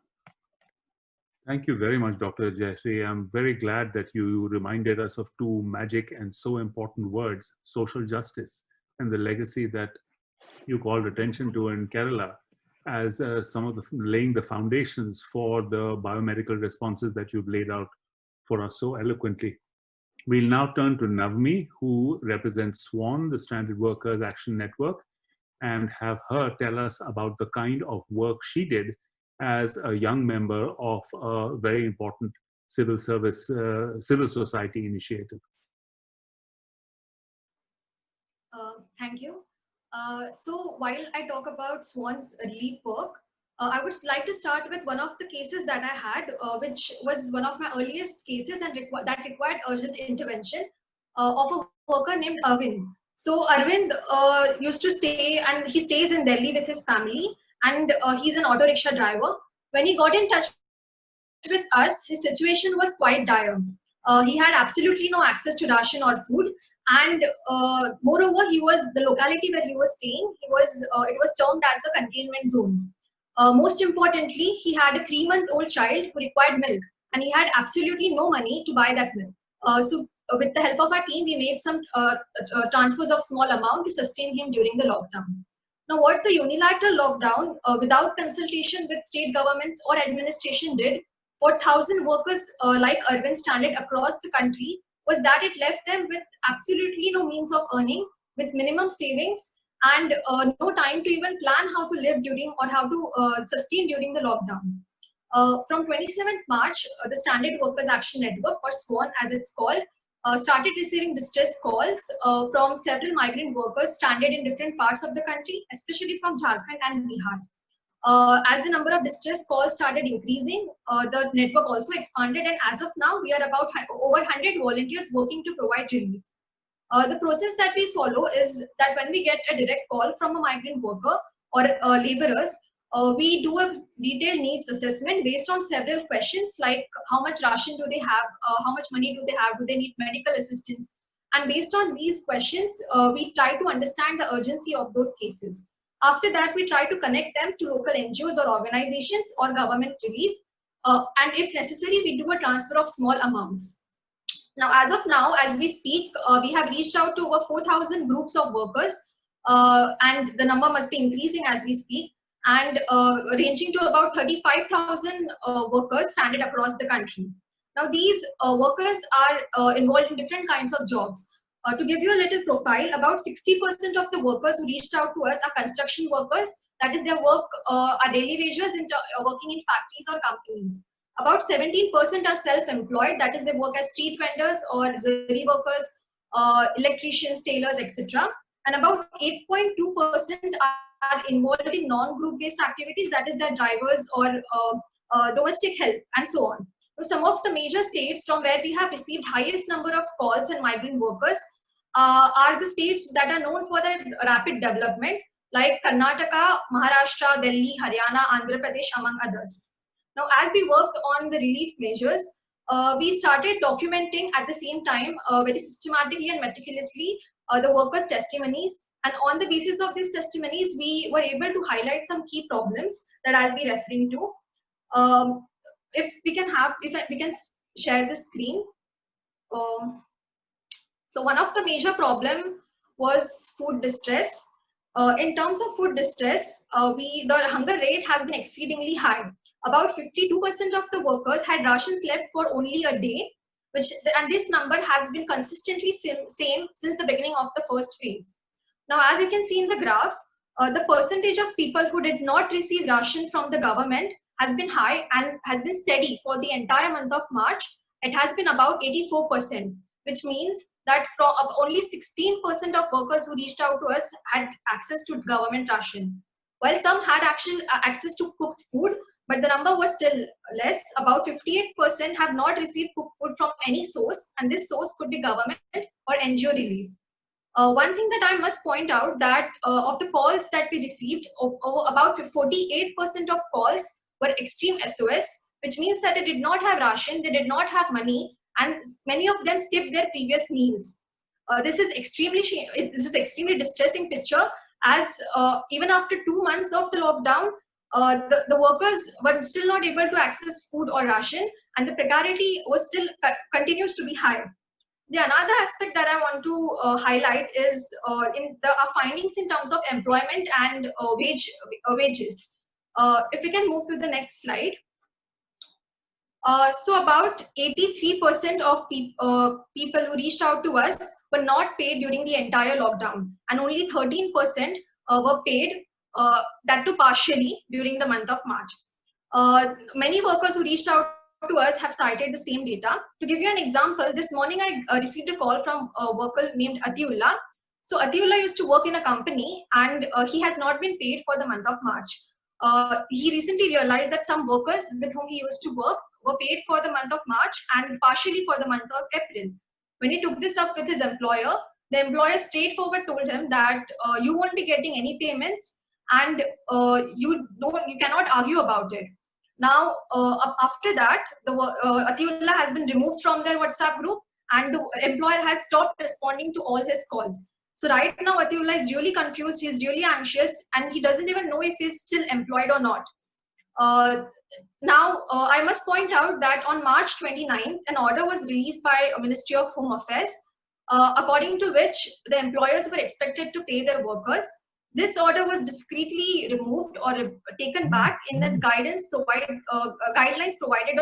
Thank you very much, Dr. Jayasree. I'm very glad that you reminded us of two magic and so important words, social justice, and the legacy that you called attention to in Kerala as some of the laying the foundations for the biomedical responses that you've laid out for us so eloquently. We'll now turn to Navmee, who represents SWAN, the Stranded Workers Action Network, and have her tell us about the kind of work she did as a young member of a very important civil society initiative. Thank you. So while I talk about SWAN's relief work, I would like to start with one of the cases that I had, which was one of my earliest cases and that required urgent intervention of a worker named Arvind. So Arvind used to stay, and he stays in Delhi with his family, and he's an auto rickshaw driver. When he got in touch with us, his situation was quite dire. He had absolutely no access to ration or food, and moreover, the locality where he was staying, it was termed as a containment zone. Most importantly, he had a 3-month-old child who required milk, and he had absolutely no money to buy that milk. So with the help of our team, we made some transfers of small amount to sustain him during the lockdown. Now, what the unilateral lockdown, without consultation with state governments or administration did for 1,000 workers like Arvind stranded across the country was that it left them with absolutely no means of earning, with minimum savings, and no time to even plan how to live during or how to sustain during the lockdown. From 27th March, the Standard Workers Action Network, or SWAN as it's called, started receiving distress calls from several migrant workers stranded in different parts of the country, especially from Jharkhand and Bihar. As the number of distress calls started increasing, the network also expanded, and as of now, we are about over 100 volunteers working to provide relief. The process that we follow is that when we get a direct call from a migrant worker or laborers, we do a detailed needs assessment based on several questions like how much ration do they have, how much money do they need medical assistance. And based on these questions, we try to understand the urgency of those cases. After that, we try to connect them to local NGOs or organizations or government relief. And if necessary, we do a transfer of small amounts. Now, as we speak, we have reached out to over 4,000 groups of workers, and the number must be increasing as we speak, and ranging to about 35,000 workers stranded across the country. Now, these workers are involved in different kinds of jobs. To give you a little profile, about 60% of the workers who reached out to us are construction workers. That is, their work are daily wages working in factories or companies. About 17% are self-employed. That is, they work as street vendors or zari workers, electricians, tailors, etc. And about 8.2% are involved in non-group based activities, that is, their drivers or domestic help and so on. So some of the major states from where we have received highest number of calls and migrant workers are the states that are known for their rapid development, like Karnataka, Maharashtra, Delhi, Haryana, Andhra Pradesh, among others. Now, as we worked on the relief measures, we started documenting at the same time very systematically and meticulously the workers' testimonies. And on the basis of these testimonies, we were able to highlight some key problems that I'll be referring to. If we can share the screen. So one of the major problem was food distress. In terms of food distress, the hunger rate has been exceedingly high. About 52% of the workers had rations left for only a day, and this number has been consistently same since the beginning of the first phase. Now, as you can see in the graph, the percentage of people who did not receive ration from the government has been high and has been steady for the entire month of March. It has been about 84%, which means that from only 16% of workers who reached out to us had access to government ration. While some had access to cooked food, but the number was still less. About 58% have not received cooked food from any source, and this source could be government or NGO relief. One thing that I must point out that of the calls that we received, about 48% of calls were extreme SOS, which means that they did not have ration, they did not have money, and many of them skipped their previous meals. This is extremely distressing picture, as even after 2 months of the lockdown, the workers were still not able to access food or ration, and the precarity was still continues to be high. The another aspect that I want to highlight is in our findings in terms of employment and wages. If we can move to the next slide. So about 83% of people who reached out to us were not paid during the entire lockdown, and only 13% were paid, that too partially, during the month of March. Many workers who reached out to us have cited the same data. To give you an example, this morning I received a call from a worker named Atiullah. So Atiullah used to work in a company, and he has not been paid for the month of March. He recently realized that some workers with whom he used to work were paid for the month of March and partially for the month of April. When he took this up with his employer, the employer straightforward told him that you won't be getting any payments, and you cannot argue about it. Now, after that, Atiullah has been removed from their WhatsApp group, and the employer has stopped responding to all his calls. So right now, Atiullah is really confused, he's really anxious, and he doesn't even know if he's still employed or not. Now, I must point out that on March 29th, an order was released by Ministry of Home Affairs, according to which the employers were expected to pay their workers. This order was discreetly removed or taken back in the guidelines provided on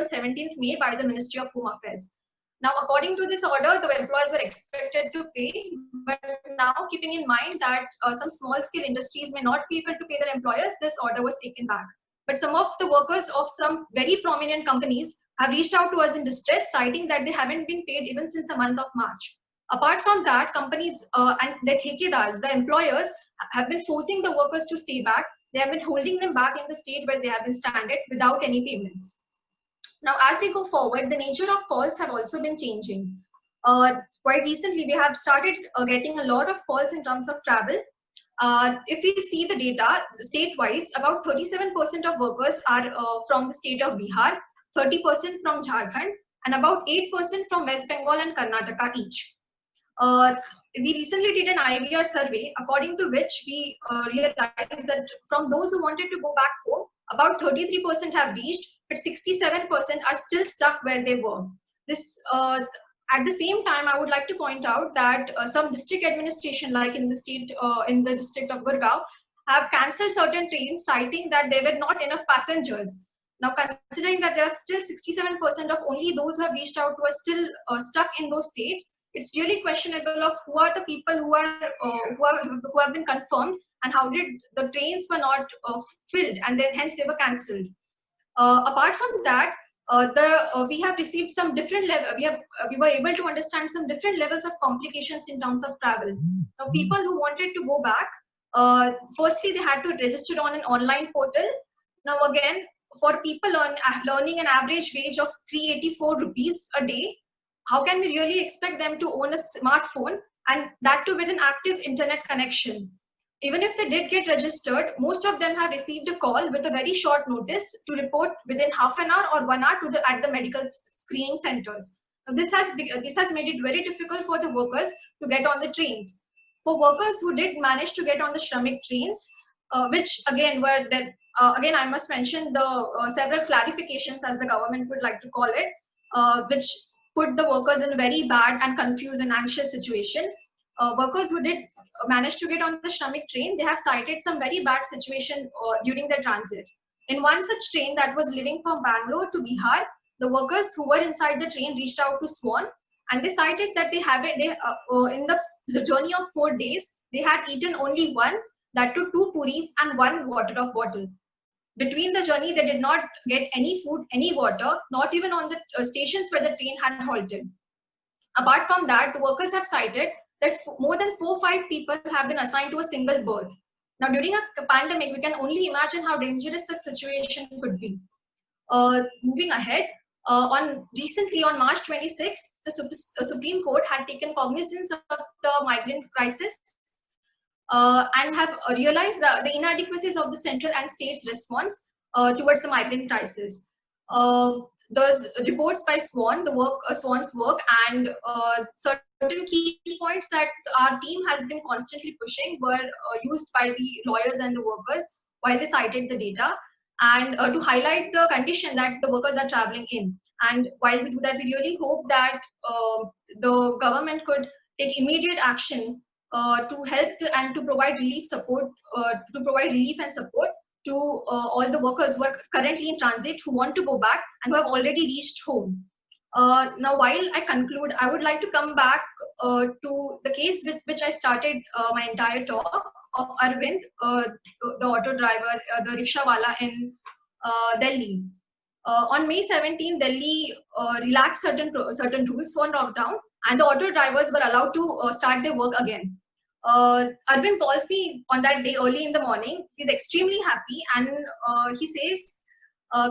17th May by the Ministry of Home Affairs. Now, according to this order, the employers were expected to pay, but now keeping in mind that some small-scale industries may not be able to pay their employers, this order was taken back. But some of the workers of some very prominent companies have reached out to us in distress, citing that they haven't been paid even since the month of March. Apart from that, companies and the thekedas, the employers, have been forcing the workers to stay back. They have been holding them back in the state where they have been stranded without any payments. Now, as we go forward, the nature of calls have also been changing. Quite recently, we have started getting a lot of calls in terms of travel. If we see the data state-wise, about 37% of workers are from the state of Bihar, 30% from Jharkhand, and about 8% from West Bengal and Karnataka each. We recently did an IVR survey, according to which we realized that from those who wanted to go back home, about 33% have reached, but 67% are still stuck where they were. This, at the same time, I would like to point out that some district administration, like in the state, in the district of Gurgaon, have cancelled certain trains, citing that there were not enough passengers. Now, considering that there are still 67% of only those who have reached out who are still stuck in those states, it's really questionable of who are the people who have been confirmed, and how did the trains were not filled, and then hence they were cancelled. Apart from that, we have received some different level. We were able to understand some different levels of complications in terms of travel. Now, people who wanted to go back, firstly they had to register on an online portal. Now again, for people earning an average wage of 384 rupees a day, how can we really expect them to own a smartphone, and that too with an active internet connection? Even if they did get registered, most of them have received a call with a very short notice to report within half an hour or 1 hour at the medical screening centers. Now, this has made it very difficult for the workers to get on the trains. For workers who did manage to get on the Shramik trains, which again were that again I must mention the several clarifications, as the government would like to call it, which put the workers in a very bad and confused and anxious situation. Workers who did manage to get on the Shramik train, they have cited some very bad situation during their transit. In one such train that was leaving from Bangalore to Bihar, the workers who were inside the train reached out to SWAN, and they cited that in the journey of 4 days, they had eaten only once, that too 2 puris and 1 water of bottle. Between the journey, they did not get any food, any water, not even on the stations where the train had halted. Apart from that, the workers have cited that more than 4 or 5 people have been assigned to a single berth. Now, during a pandemic, we can only imagine how dangerous such situation could be. Moving ahead, recently on March 26th, the Supreme Court had taken cognizance of the migrant crisis and have realized the inadequacies of the central and state's response towards the migrant crisis. Those reports by SWAN, SWAN's work, and certain key points that our team has been constantly pushing were used by the lawyers and the workers while they cited the data, and to highlight the condition that the workers are traveling in. And while we do that, we really hope that the government could take immediate action to help and to provide relief and support to all the workers who are currently in transit, who want to go back and who have already reached home. Now, while I conclude, I would like to come back to the case with which I started my entire talk, of Arvind, the auto driver, the rickshawala in Delhi. On May 17, Delhi relaxed certain rules for lockdown, and the auto drivers were allowed to start their work again. Arvind calls me on that day early in the morning. He's extremely happy, and he says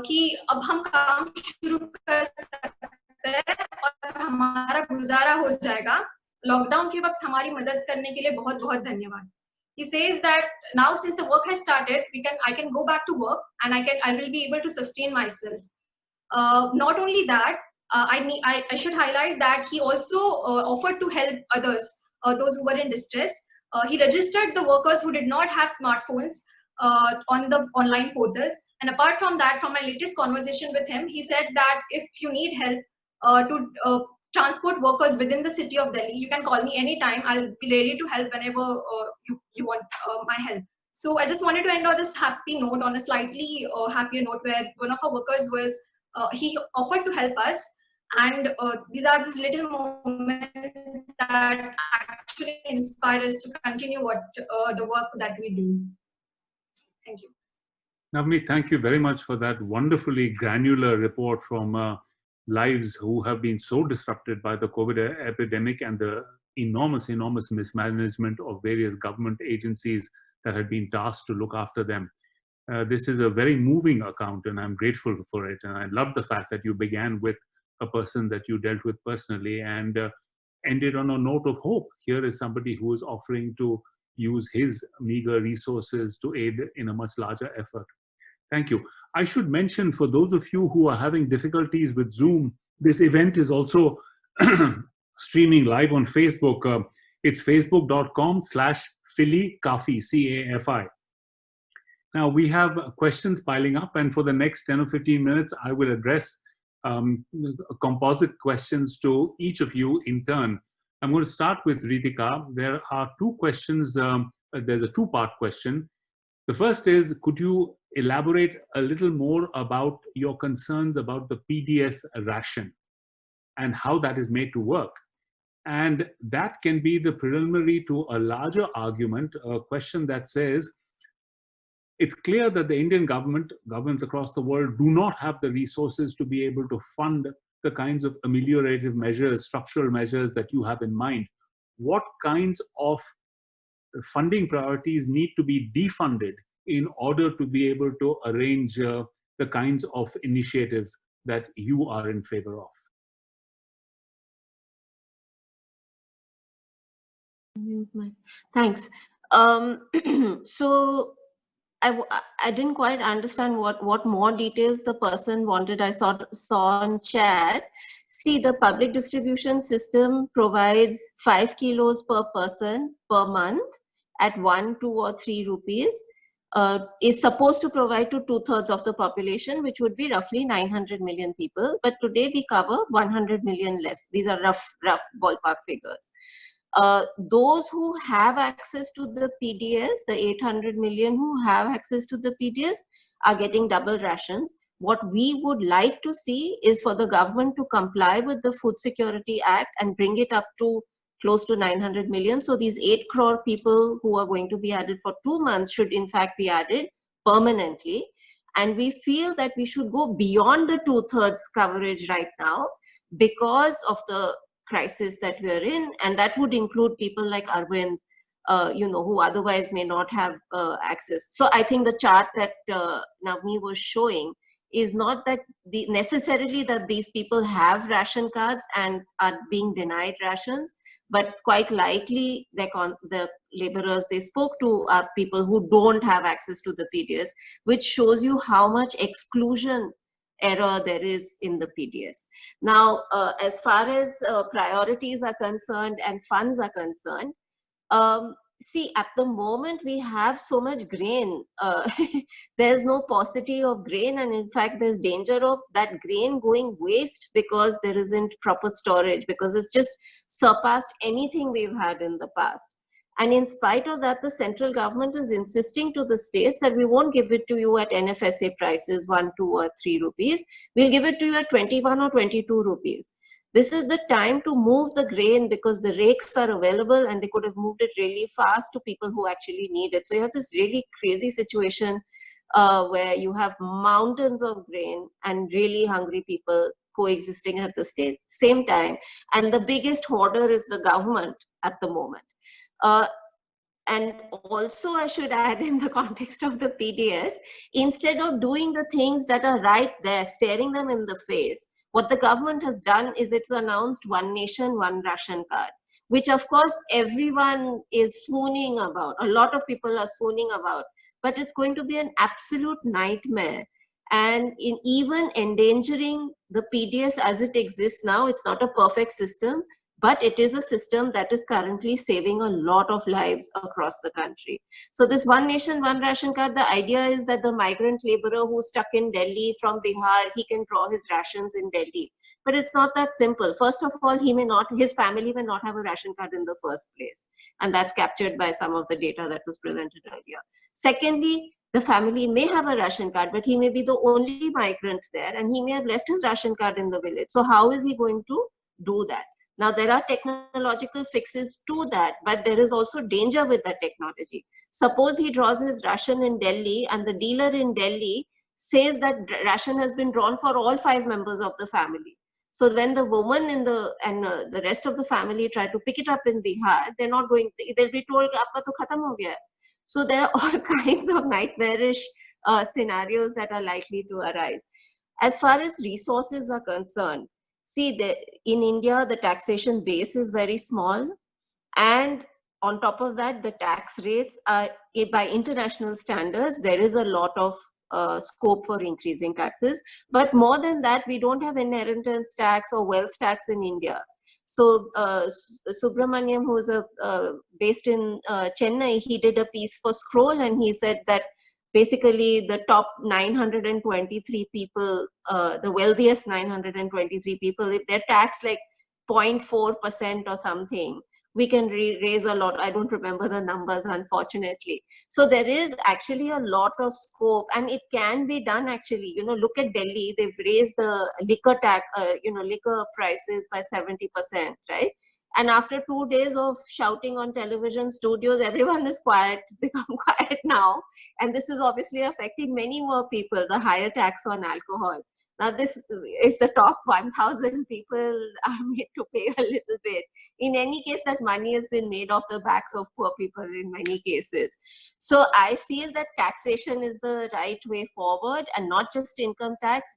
कि अब हम काम शुरू कर सकते हैं और हमारा गुजारा हो जाएगा. लॉकडाउन के वक्त हमारी मदद करने के लिए बहुत बहुत धन्यवाद. He says that now since the work has started, I can go back to work, and I will be able to sustain myself. Not only that, I should highlight that he also offered to help others, those who were in distress. He registered the workers who did not have smartphones on the online portals. And apart from that, from my latest conversation with him, he said that if you need help to transport workers within the city of Delhi, you can call me anytime. I'll be ready to help whenever you want my help. So I just wanted to end on this happy note, on a slightly happier note, where one of our workers was, he offered to help us. And these are these little moments that actually inspire us to continue the work that we do. Thank you. Navmee, thank you very much for that wonderfully granular report from lives who have been so disrupted by the COVID epidemic and the enormous mismanagement of various government agencies that had been tasked to look after them. This is a very moving account, and I'm grateful for it. And I love the fact that you began with a person that you dealt with personally and ended on a note of hope. Here is somebody who is offering to use his meager resources to aid in a much larger effort. Thank you. I should mention, for those of you who are having difficulties with Zoom, this event is also streaming live on Facebook. It's facebook.com/PhillyCAFI, C-A-F-I. Now, we have questions piling up, and for the next 10 or 15 minutes, I will address composite questions to each of you in turn. I'm going to start with Reetika. There are two questions. There's a two-part question. The first is, could you elaborate a little more about your concerns about the PDS ration and how that is made to work? And that can be the preliminary to a larger argument, a question that says, it's clear that the Indian governments across the world do not have the resources to be able to fund the kinds of ameliorative measures, structural measures that you have in mind. What kinds of funding priorities need to be defunded in order to be able to arrange the kinds of initiatives that you are in favor of? Thanks. So I didn't quite understand what more details the person wanted. I saw on chat. See, the public distribution system provides 5 kilos per person per month at 1, 2, or 3 rupees. Is supposed to provide to 2/3 of the population, which would be roughly 900 million people. But today we cover 100 million less. These are rough ballpark figures. Those who have access to the PDS, the 800 million who have access to the PDS, are getting double rations. What we would like to see is for the government to comply with the Food Security Act and bring it up to close to 900 million. So these 8 crore people who are going to be added for 2 months should in fact be added permanently. And we feel that we should go beyond the 2/3 coverage right now because of the crisis that we're in, and that would include people like Arvind, who otherwise may not have access. So I think the chart that Navmee was showing is not that necessarily that these people have ration cards and are being denied rations, but quite likely the laborers they spoke to are people who don't have access to the PDS, which shows you how much exclusion error there is in the PDS. Now, as far as priorities are concerned and funds are concerned, see, at the moment we have so much grain. There's no paucity of grain, and in fact there's danger of that grain going waste because there isn't proper storage, because it's just surpassed anything we've had in the past. And in spite of that, the central government is insisting to the states that we won't give it to you at NFSA prices 1, 2, or 3 rupees. We'll give it to you at 21 or 22 rupees. This is the time to move the grain because the rakes are available and they could have moved it really fast to people who actually need it. So you have this really crazy situation where you have mountains of grain and really hungry people coexisting at the same time. And the biggest hoarder is the government at the moment. And also I should add, in the context of the PDS, instead of doing the things that are right there, staring them in the face, what the government has done is it's announced one nation, one ration card, which of course everyone is swooning about. A lot of people are swooning about, but it's going to be an absolute nightmare. And in even endangering the PDS as it exists now, it's not a perfect system, but it is a system that is currently saving a lot of lives across the country. So this one nation, one ration card, the idea is that the migrant laborer who's stuck in Delhi from Bihar, he can draw his rations in Delhi. But it's not that simple. First of all, his family may not have a ration card in the first place. And that's captured by some of the data that was presented earlier. Secondly, the family may have a ration card, but he may be the only migrant there, and he may have left his ration card in the village. So how is he going to do that? Now, there are technological fixes to that, but there is also danger with that technology. Suppose he draws his ration in Delhi, and the dealer in Delhi says that ration has been drawn for all 5 members of the family. So when the woman and the rest of the family try to pick it up in Bihar, they'll be told, "Aapka to khatam ho gaya." So there are all kinds of nightmarish scenarios that are likely to arise. As far as resources are concerned, see, in India, the taxation base is very small. And on top of that, the tax rates are, by international standards, there is a lot of scope for increasing taxes. But more than that, we don't have inheritance tax or wealth tax in India. So Subramaniam, who's based in Chennai, he did a piece for Scroll, and he said that basically the top 923 people, the wealthiest 923 people, if they're taxed like 0.4% or something, we can raise a lot. I don't remember the numbers, unfortunately. So there is actually a lot of scope, and it can be done actually. Look at Delhi, they've raised the liquor tax, liquor prices by 70%, right? And after 2 days of shouting on television studios, everyone is quiet, become quiet now. And this is obviously affecting many more people, the higher tax on alcohol. Now, if the top 1,000 people are made to pay a little bit, in any case, that money has been made off the backs of poor people in many cases. So I feel that taxation is the right way forward, and not just income tax,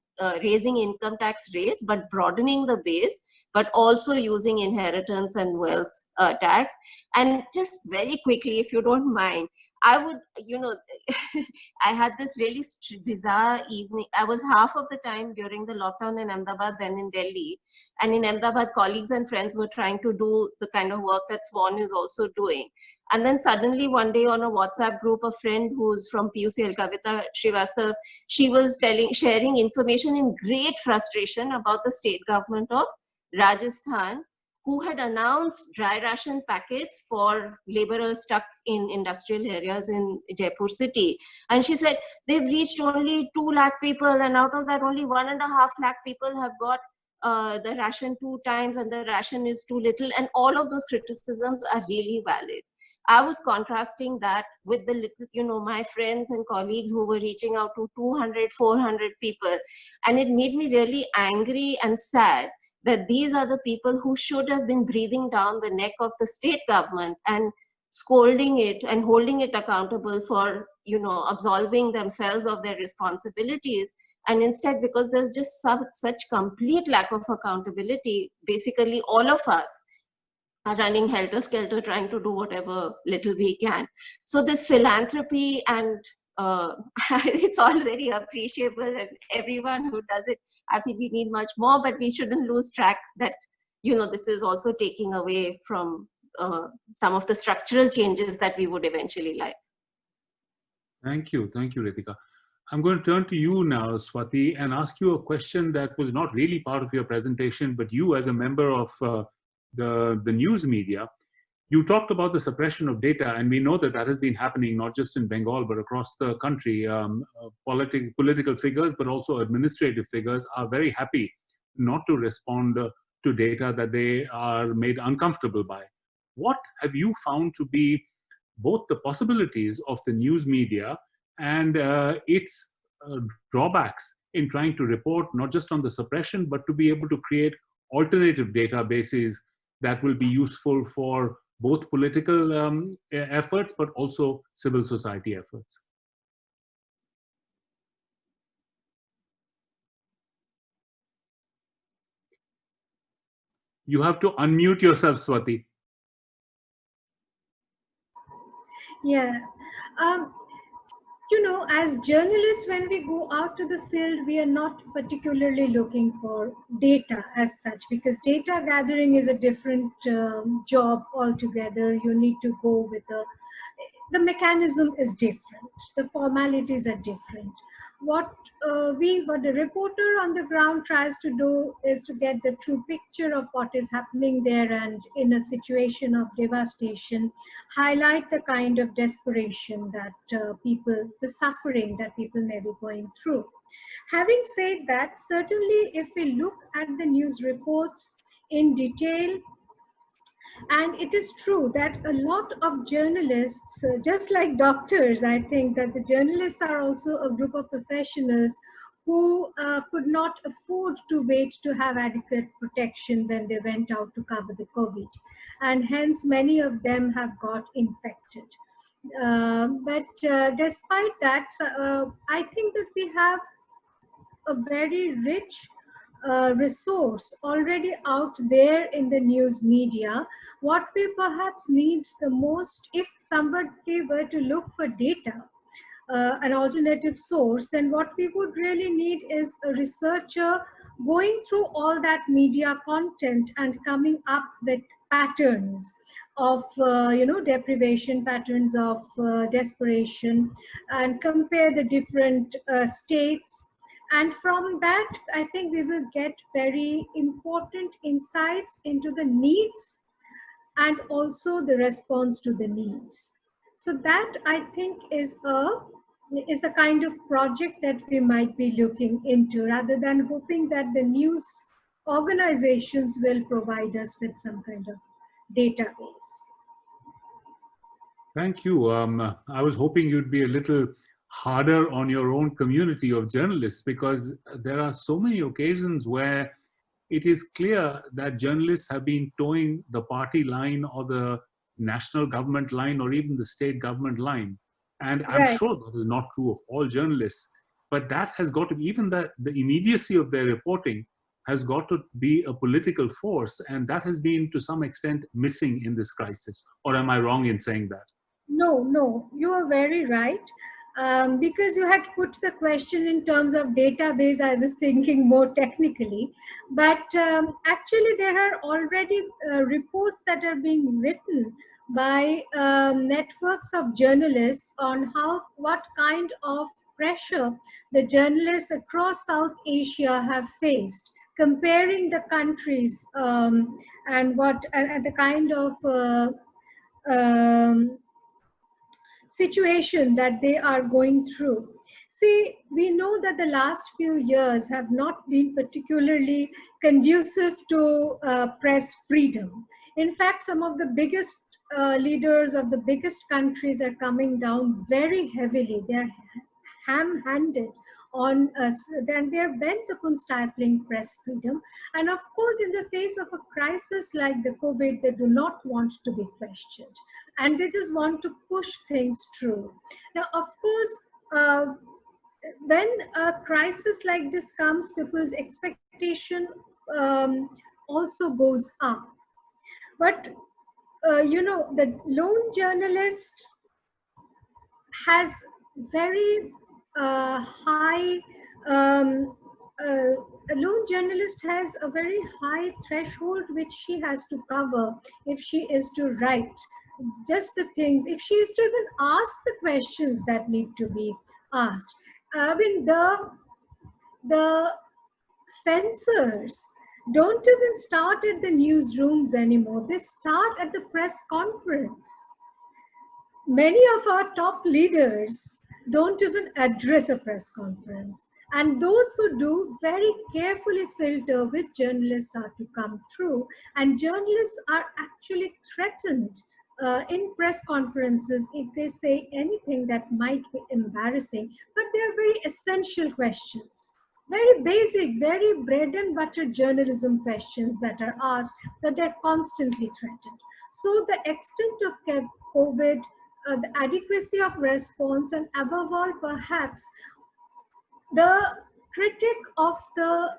raising income tax rates, but broadening the base, but also using inheritance and wealth tax. And just very quickly, if you don't mind, I would, I had this really bizarre evening. I was half of the time during the lockdown in Ahmedabad, then in Delhi. And in Ahmedabad, colleagues and friends were trying to do the kind of work that SWAN is also doing. And then suddenly one day on a WhatsApp group, a friend who's from PUCL, Kavita Srivastav, she was sharing information in great frustration about the state government of Rajasthan, who had announced dry ration packets for laborers stuck in industrial areas in Jaipur city. And she said, they've reached only 2 lakh people, and out of that only 1.5 lakh people have got the ration 2 times, and the ration is too little. And all of those criticisms are really valid. I was contrasting that with the little, my friends and colleagues who were reaching out to 200, 400 people. And it made me really angry and sad that these are the people who should have been breathing down the neck of the state government and scolding it and holding it accountable for, absolving themselves of their responsibilities. And instead, because there's just such complete lack of accountability, basically all of us are running helter-skelter, trying to do whatever little we can. So this philanthropy and it's all very appreciable, and everyone who does it, I feel we need much more, but we shouldn't lose track that, this is also taking away from some of the structural changes that we would eventually like. Thank you, Reetika. I'm going to turn to you now, Swati, and ask you a question that was not really part of your presentation, but you as a member of the news media, you talked about the suppression of data, and we know that that has been happening not just in Bengal, but across the country. Political figures, but also administrative figures are very happy not to respond to data that they are made uncomfortable by. What have you found to be both the possibilities of the news media and its drawbacks in trying to report not just on the suppression, but to be able to create alternative databases that will be useful for both political efforts, but also civil society efforts? You have to unmute yourself, Swati. Yeah. you know, as journalists, when we go out to the field, we are not particularly looking for data as such, because data gathering is a different job altogether. You need to go with the mechanism is different, the formalities are different. What what the reporter on the ground tries to do is to get the true picture of what is happening there, and in a situation of devastation, highlight the kind of desperation that the suffering that people may be going through. Having said that, certainly if we look at the news reports in detail, and it is true that a lot of journalists, just like doctors, I think that the journalists are also a group of professionals who could not afford to wait to have adequate protection when they went out to cover the COVID. And hence, many of them have got infected. But despite that, I think that we have a very rich resource already out there in the news media. What we perhaps need the most, if somebody were to look for data, an alternative source, then what we would really need is a researcher going through all that media content and coming up with patterns of deprivation, patterns of desperation, and compare the different states. And from that, I think we will get very important insights into the needs and also the response to the needs. So that, I think, is the kind of project that we might be looking into, rather than hoping that the news organizations will provide us with some kind of database. Thank you. I was hoping you'd be a little harder on your own community of journalists, because there are so many occasions where it is clear that journalists have been towing the party line or the national government line or even the state government line. And I'm Right. sure that is not true of all journalists, but that has got to be, even the immediacy of their reporting has got to be a political force. And that has been to some extent missing in this crisis. Or am I wrong in saying that? No, you are very right. Because you had put the question in terms of database, I was thinking more technically. But actually, there are already reports that are being written by networks of journalists on what kind of pressure the journalists across South Asia have faced, comparing the countries and the kind of um, situation that they are going through. See, we know that the last few years have not been particularly conducive to press freedom. In fact, some of the biggest leaders of the biggest countries are coming down very heavily. They're ham-handed on us, then they're bent upon stifling press freedom. And of course, in the face of a crisis like the COVID, they do not want to be questioned, and they just want to push things through. Now, of course, when a crisis like this comes, people's expectation also goes up. But the lone journalist has very high, a lone journalist has a very high threshold which she has to cover if she is to write just the things, if she is to even ask the questions that need to be asked. I mean, the censors don't even start at the newsrooms anymore. They start at the press conference. Many of our top leaders don't even address a press conference. And those who do very carefully filter which journalists are to come through. And journalists are actually threatened in press conferences if they say anything that might be embarrassing. But they are very essential questions. Very basic, very bread and butter journalism questions that are asked, that they're constantly threatened. So the extent of COVID, the adequacy of response, and above all, perhaps, the critic of the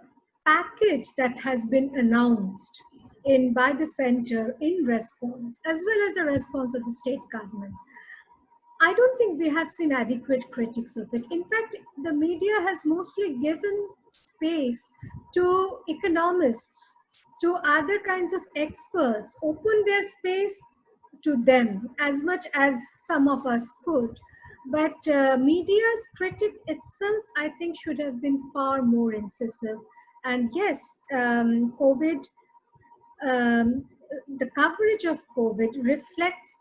package that has been announced by the center in response, as well as the response of the state governments. I don't think we have seen adequate critics of it. In fact, the media has mostly given space to economists, to other kinds of experts, open their space to them as much as some of us could. But media's critic itself, I think, should have been far more incisive. And yes, COVID, um, the coverage of COVID reflects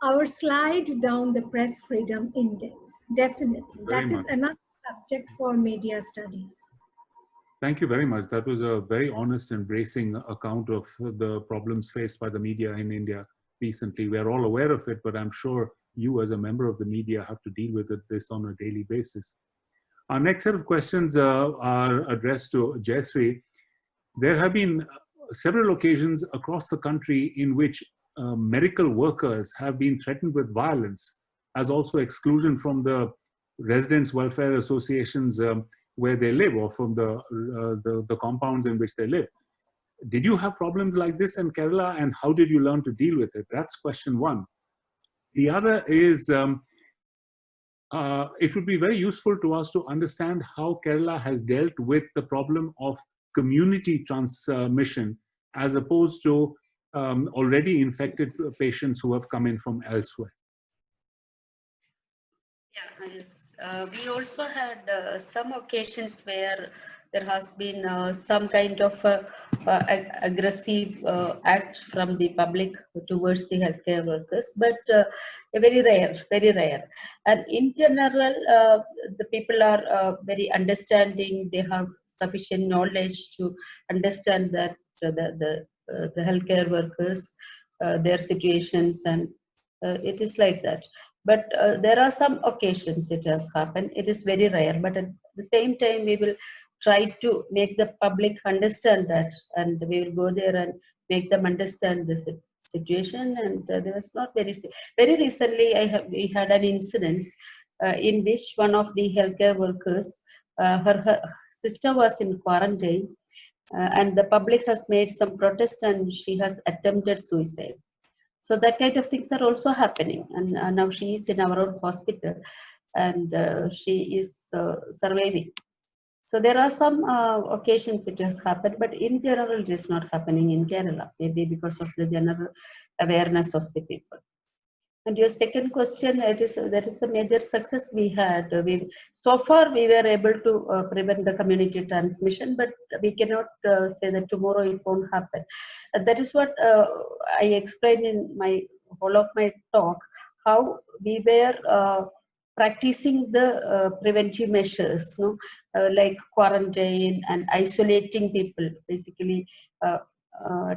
our slide down the press freedom index. Definitely. Very That is much. another subject for media studies. Thank you very much. That was a very honest and bracing account of the problems faced by the media in India recently. We're all aware of it, but I'm sure you as a member of the media have to deal with this on a daily basis. Our next set of questions are addressed to Jayasree. There have been several occasions across the country in which medical workers have been threatened with violence, as also exclusion from the residents' welfare associations where they live, or from the compounds in which they live. Did you have problems like this in Kerala, and how did you learn to deal with it? That's question one. The other is, it would be very useful to us to understand how Kerala has dealt with the problem of community transmission as opposed to already infected patients who have come in from elsewhere. Yeah, yes. We also had some occasions where there has been some kind of aggressive act from the public towards the healthcare workers, but very rare, very rare. And in general, the people are very understanding. They have sufficient knowledge to understand that the healthcare workers, their situations, and it is like that. But there are some occasions it has happened. It is very rare, but at the same time, we will try to make the public understand that, and we will go there and make them understand the situation. And there was not very recently, we had an incident in which one of the healthcare workers, her sister was in quarantine, and the public has made some protest, and she has attempted suicide. So that kind of things are also happening, and now she is in our own hospital, and she is surviving. So there are some occasions it has happened, but in general it is not happening in Kerala, maybe because of the general awareness of the people. And your second question, that is the major success we had. So far we were able to prevent the community transmission, but we cannot say that tomorrow it won't happen. That is what I explained in my whole of my talk, how we were practicing the preventive measures, like quarantine and isolating people, basically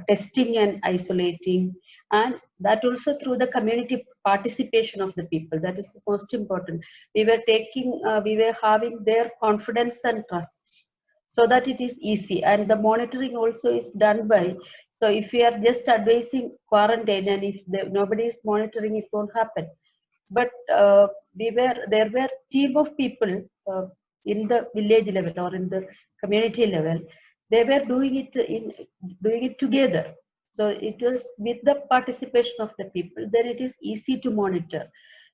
testing and isolating, and that also through the community participation of the people. That is the most important. We were having their confidence and trust, so that it is easy. And the monitoring also is done by, so if we are just advising quarantine, and if nobody is monitoring, it won't happen. But there were team of people in the village level or in the community level. They were doing it together. So it was with the participation of the people. Then it is easy to monitor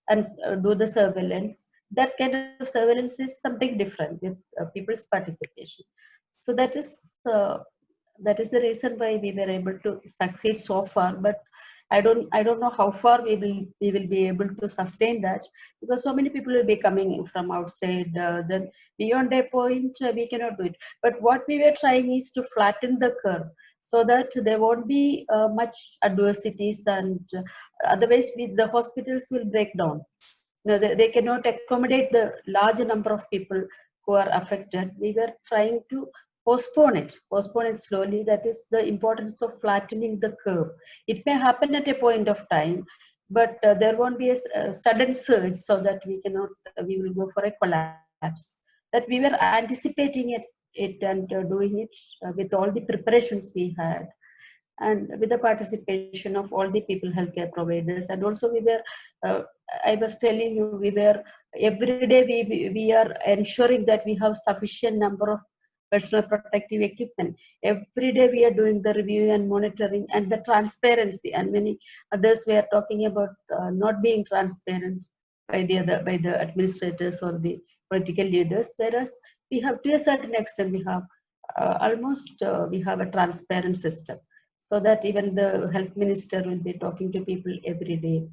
and do the surveillance. That kind of surveillance is something different with people's participation. So that is the reason why we were able to succeed so far. But I don't know how far we will be able to sustain that, because so many people will be coming in from outside. Then beyond a point, we cannot do it. But what we were trying is to flatten the curve, so that there won't be much adversities, and otherwise the hospitals will break down. They cannot accommodate the large number of people who are affected. We were trying to postpone it slowly. That is the importance of flattening the curve. It may happen at a point of time, but there won't be a sudden surge, so that we will go for a collapse. That we were anticipating it and doing it with all the preparations we had, and with the participation of all the people, healthcare providers. And also we were, I was telling you, we were every day we are ensuring that we have sufficient number of personal protective equipment. Every day we are doing the review and monitoring and the transparency, and many others were talking about not being transparent by the administrators or the political leaders, whereas we have, to a certain extent, we have we have a transparent system, so that even the health minister will be talking to people every day.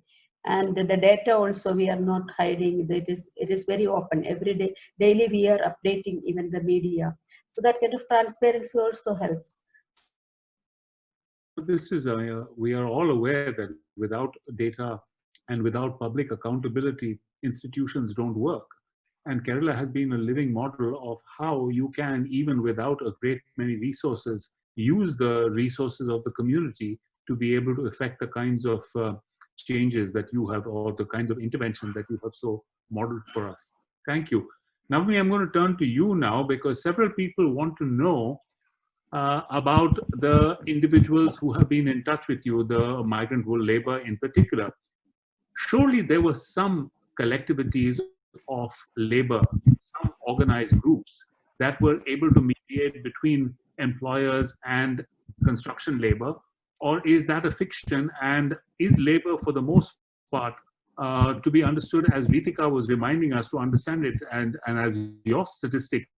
And the data also, we are not hiding. It is very open. Every day, daily we are updating even the media. So that kind of transparency also helps. This is, we are all aware that without data and without public accountability, institutions don't work. And Kerala has been a living model of how you can, even without a great many resources, use the resources of the community to be able to affect the kinds of changes that you have, or the kinds of intervention that you have so modeled for us. Thank you. Navmee, I'm going to turn to you now, because several people want to know about the individuals who have been in touch with you, the migrant world labor in particular. Surely there were some collectivities of labor, some organized groups that were able to mediate between employers and construction labor, or is that a fiction? And is labor, for the most part, to be understood as Reetika was reminding us to understand it, and as your statistics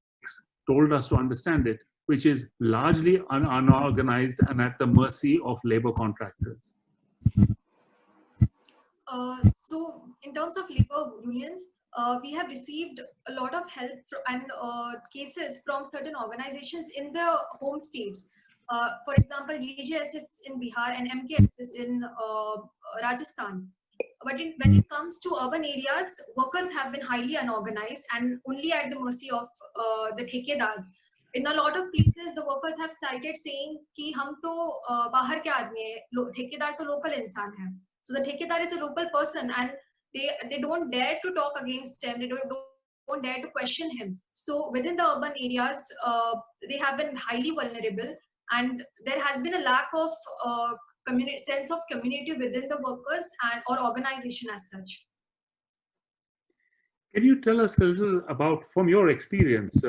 told us to understand it, which is largely unorganized and at the mercy of labor contractors? So in terms of labor unions, we have received a lot of help and cases from certain organizations in the home states. For example, GJSS in Bihar and MKSS in Rajasthan. But when it comes to urban areas, workers have been highly unorganized and only at the mercy of the thekedars. In a lot of places, the workers have cited saying कि हम तो बाहर के आदमी हैं, ठेकेदार तो local इंसान हैं. So the thekedar is a local person, and they don't dare to talk against him. They don't dare to question him. So within the urban areas, they have been highly vulnerable, and there has been a lack of sense of community within the workers and or organization as such. Can you tell us a little about, from your experience,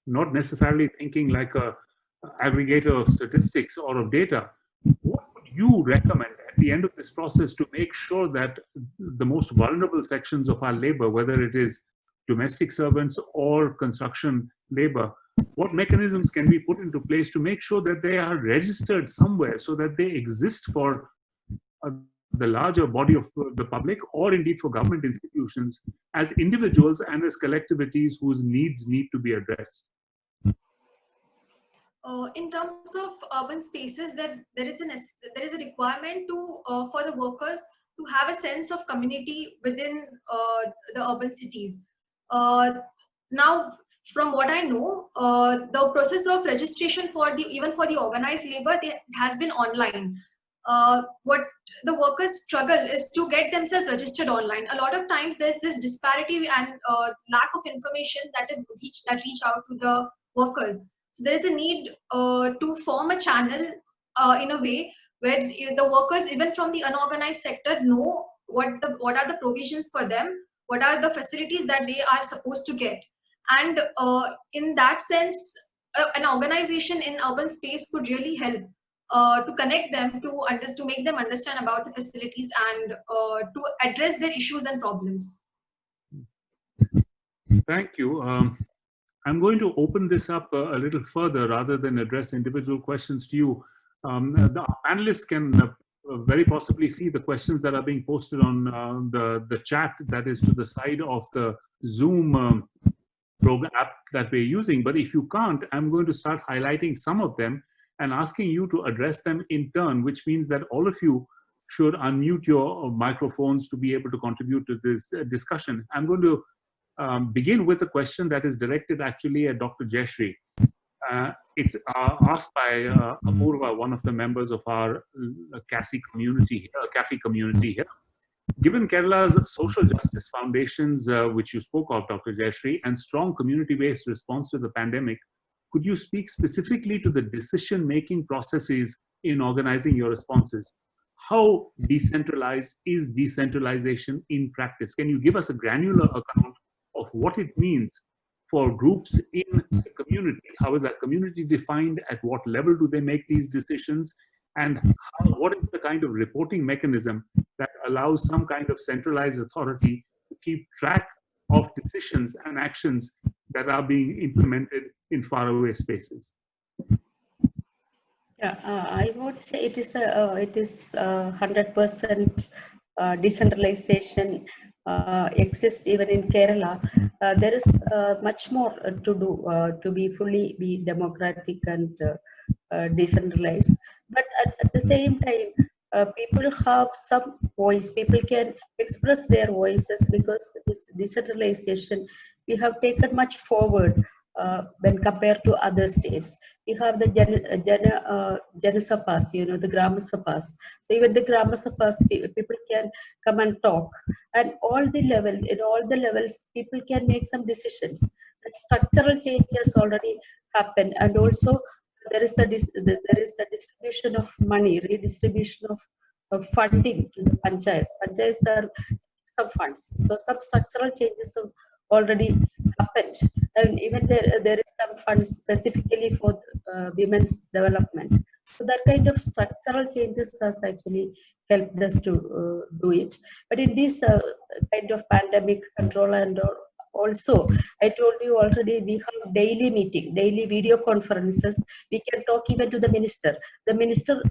not necessarily thinking like a aggregator of statistics or of data, what would you recommend at the end of this process to make sure that the most vulnerable sections of our labor, whether it is domestic servants or construction labor, what mechanisms can we put into place to make sure that they are registered somewhere so that they exist for the larger body of the public, or indeed for government institutions, as individuals and as collectivities whose needs need to be addressed? In terms of urban spaces, there is a requirement to for the workers to have a sense of community within the urban cities. Now, from what I know, the process of registration for even for the organized labor has been online. What the workers struggle is to get themselves registered online. A lot of times there's this disparity and lack of information that reach out to the workers. So there is a need to form a channel in a way where the workers, even from the unorganized sector, know what are the provisions for them, what are the facilities that they are supposed to get. And in that sense, an organization in urban space could really help to connect them, to make them understand about the facilities and to address their issues and problems. Thank you. I'm going to open this up a little further rather than address individual questions to you. The panelists can very possibly see the questions that are being posted on the chat that is to the side of the Zoom program app that we're using. But if you can't, I'm going to start highlighting some of them and asking you to address them in turn, which means that all of you should unmute your microphones to be able to contribute to this discussion. I'm going to begin with a question that is directed actually at Dr. Jayasree. It's asked by Apurva, one of the members of our CAFI community here. Given Kerala's social justice foundations, which you spoke of, Dr. Jayasree, and strong community-based response to the pandemic, could you speak specifically to the decision-making processes in organizing your responses? How decentralized is decentralization in practice? Can you give us a granular account of what it means for groups in the community? How is that community defined? At what level do they make these decisions? And what is the kind of reporting mechanism that allows some kind of centralized authority to keep track of decisions and actions that are being implemented in faraway spaces? Yeah, I would say it is 100% decentralization exists even in Kerala. There is much more to do to be fully democratic and decentralized. But at the same time, people have some voice. People can express their voices because this decentralization we have taken much forward when compared to other states. We have the Janasapas, the Grama Sapas. So even the Grama Sapas, people can come and talk. And in all the levels, people can make some decisions. And structural changes already happen. And also there is a distribution of money, redistribution of funding to the panchayats. Panchayats are some funds. So some structural changes have already happened. And even there is some funds specifically for women's development. So that kind of structural changes has actually helped us to do it. But in this kind of pandemic control and also, I told you already, we have daily meeting, daily video conferences. We can talk even to the minister. The minister,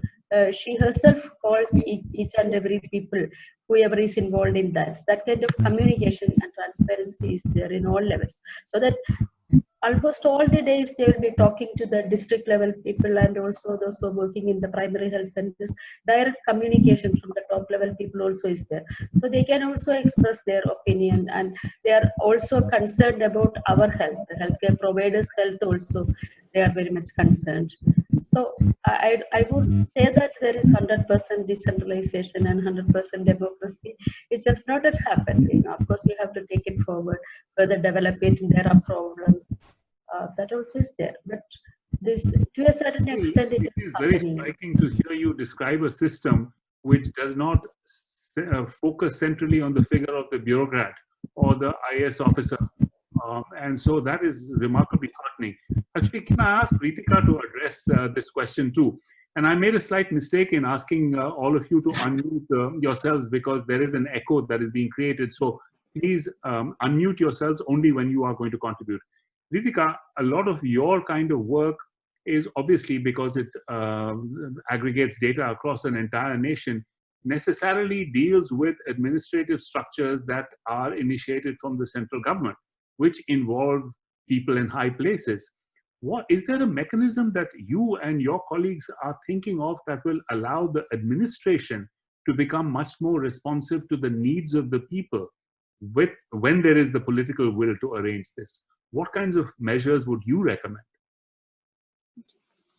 she herself calls each and every people, whoever is involved in that. That kind of communication and transparency is there in all levels. So that almost all the days they will be talking to the district level people and also those who are working in the primary health centers. Direct communication from the top level people also is there. So they can also express their opinion, and they are also concerned about our health, the healthcare providers' health also. They are very much concerned. So I would say that there is 100% decentralization and 100% democracy. It has not yet happened. Of course, we have to take it forward, further develop it. There are problems. That also is there, but this, to a certain extent, it is very happening. striking to hear you describe a system which does not focus centrally on the figure of the bureaucrat or the IAS officer. And so that is remarkably heartening. Actually, can I ask Reetika to address this question too? And I made a slight mistake in asking all of you to unmute yourselves because there is an echo that is being created. So please unmute yourselves only when you are going to contribute. Reetika, a lot of your kind of work is obviously, because it aggregates data across an entire nation, necessarily deals with administrative structures that are initiated from the central government, which involve people in high places. Is there a mechanism that you and your colleagues are thinking of that will allow the administration to become much more responsive to the needs of the people when there is the political will to arrange this? What kinds of measures would you recommend?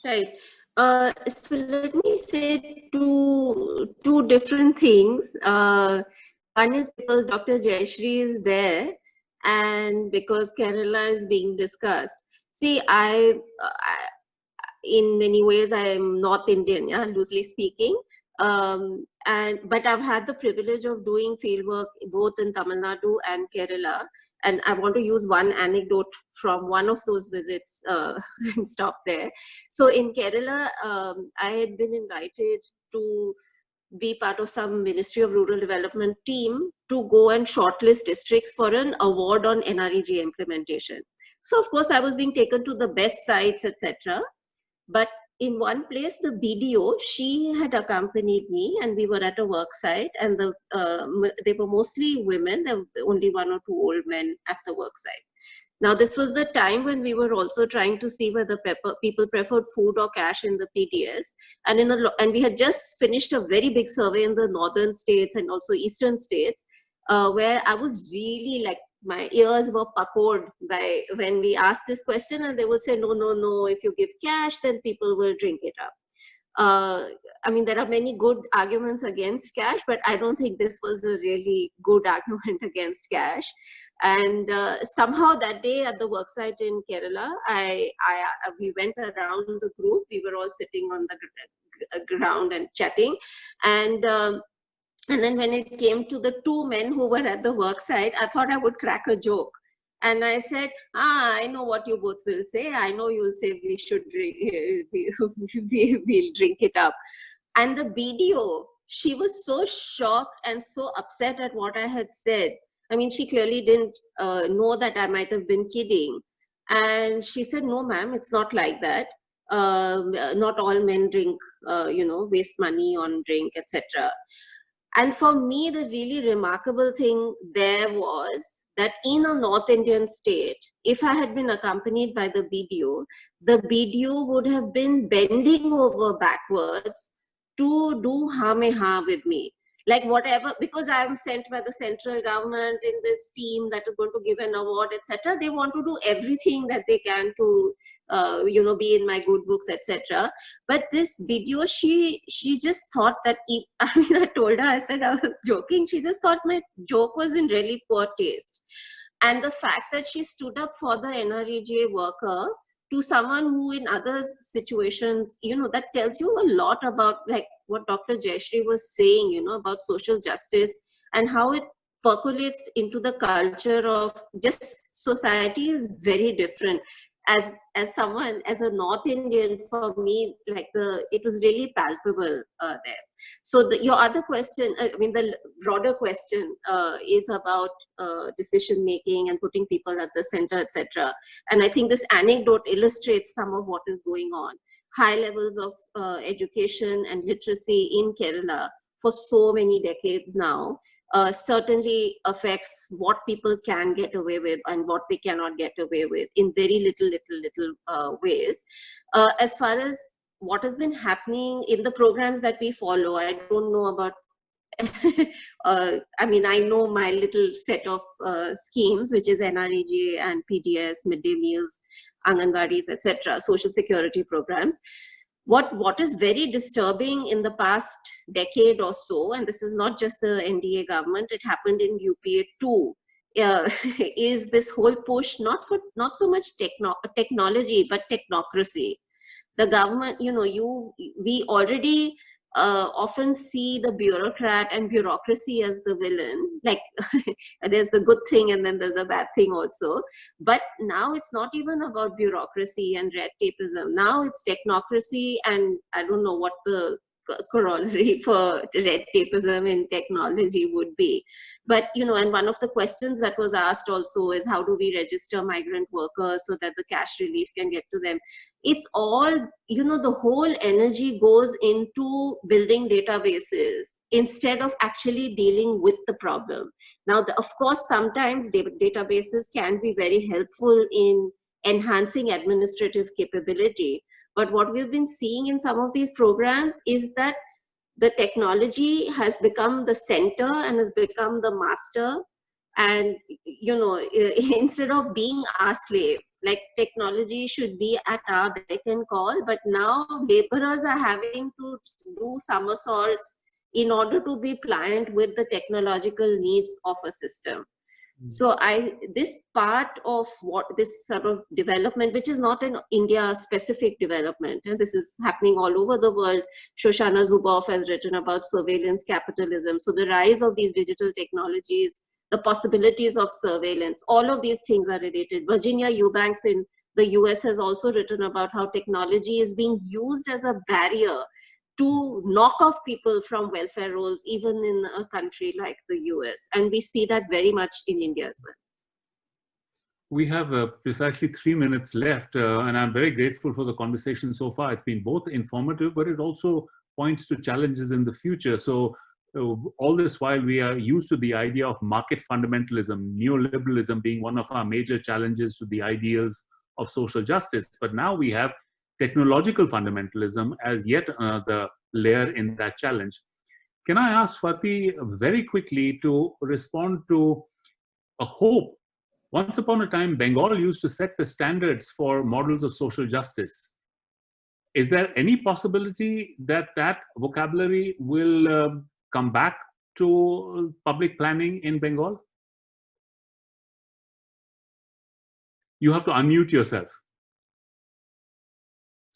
Right. So let me say two different things. One is because Dr. Jayasree is there, and because Kerala is being discussed. See, in many ways, I am North Indian, yeah, loosely speaking. But I've had the privilege of doing fieldwork both in Tamil Nadu and Kerala. And I want to use one anecdote from one of those visits and stop there. So in Kerala, I had been invited to be part of some Ministry of Rural Development team to go and shortlist districts for an award on NREG implementation. So of course, I was being taken to the best sites, etc. But in one place, the BDO, she had accompanied me, and we were at a work site, and they were mostly women. There were only one or two old men at the work site. Now, this was the time when we were also trying to see whether people preferred food or cash in the PDS. And we had just finished a very big survey in the northern states and also eastern states, where I was really like, my ears were puckered by when we asked this question, and they would say, no, no, no, if you give cash, then people will drink it up. I mean, there are many good arguments against cash, but I don't think this was a really good argument against cash. And somehow that day at the worksite in Kerala, we went around the group. We were all sitting on the ground and chatting. And then when it came to the two men who were at the work site, I thought I would crack a joke. And I said, I know what you both will say. I know you'll say we should drink, we'll drink it up. And the BDO, she was so shocked and so upset at what I had said. I mean, she clearly didn't know that I might have been kidding. And she said, no, ma'am, it's not like that. Not all men drink, waste money on drink, etc. And for me, the really remarkable thing there was that in a North Indian state, if I had been accompanied by the BDO would have been bending over backwards to do ha-me-ha with me. Like whatever, because I am sent by the central government in this team that is going to give an award, etc. They want to do everything that they can to, be in my good books, etc. But this video, she just thought that, I told her, I said I was joking. She just thought my joke was in really poor taste. And the fact that she stood up for the NREGA worker to someone who in other situations, that tells you a lot about like what Dr. Jayasree was saying, about social justice and how it percolates into the culture of just society is very different. As a North Indian, for me, like it was really palpable there. So your other question, the broader question is about decision making and putting people at the center, etc. And I think this anecdote illustrates some of what is going on. High levels of education and literacy in Kerala for so many decades now certainly affects what people can get away with and what they cannot get away with in very little ways. As far as what has been happening in the programs that we follow, I don't know about I know my little set of schemes, which is NREGA and PDS, midday meals, Anganwadis, etc., social security programs. What is very disturbing in the past decade or so, and this is not just the NDA government, it happened in UPA too, is this whole push not so much technology, but technocracy. The government, we already often see the bureaucrat and bureaucracy as the villain. Like there's the good thing and then there's the bad thing also. But now it's not even about bureaucracy and red tapeism. Now it's technocracy, and I don't know what the corollary for red tapeism in technology would be. But, and one of the questions that was asked also is how do we register migrant workers so that the cash relief can get to them? It's all, the whole energy goes into building databases instead of actually dealing with the problem. Now, of course, sometimes databases can be very helpful in enhancing administrative capability. But what we've been seeing in some of these programs is that the technology has become the center and has become the master. And, instead of being our slave, like technology should be at our beck and call, but now laborers are having to do somersaults in order to be pliant with the technological needs of a system. So this part of what this sort of development, which is not an India specific development, and this is happening all over the world. Shoshana Zuboff has written about surveillance capitalism. So the rise of these digital technologies, the possibilities of surveillance, all of these things are related. Virginia Eubanks in the US has also written about how technology is being used as a barrier to knock off people from welfare rolls, even in a country like the US. And we see that very much in India as well. We have precisely 3 minutes left, and I'm very grateful for the conversation so far. It's been both informative, but it also points to challenges in the future. So all this while we are used to the idea of market fundamentalism, neoliberalism being one of our major challenges to the ideals of social justice. But now we have technological fundamentalism as yet another layer in that challenge. Can I ask Swati very quickly to respond to a hope? Once upon a time, Bengal used to set the standards for models of social justice. Is there any possibility that that vocabulary will come back to public planning in Bengal? You have to unmute yourself.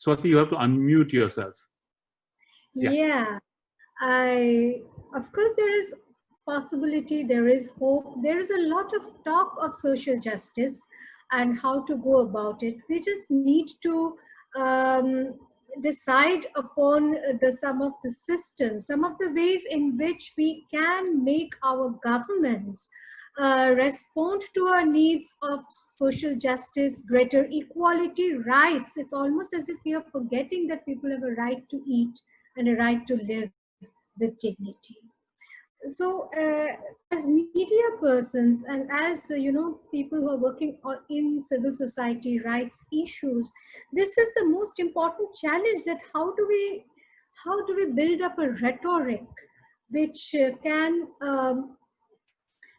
Swati, you have to unmute yourself. Yeah, of course there is possibility, there is hope. There is a lot of talk of social justice and how to go about it. We just need to decide upon some of the systems, some of the ways in which we can make our governments respond to our needs of social justice, greater equality, rights. It's almost as if we are forgetting that people have a right to eat and a right to live with dignity. So as media persons and as people who are working in civil society rights issues, this is the most important challenge, that how do we build up a rhetoric which can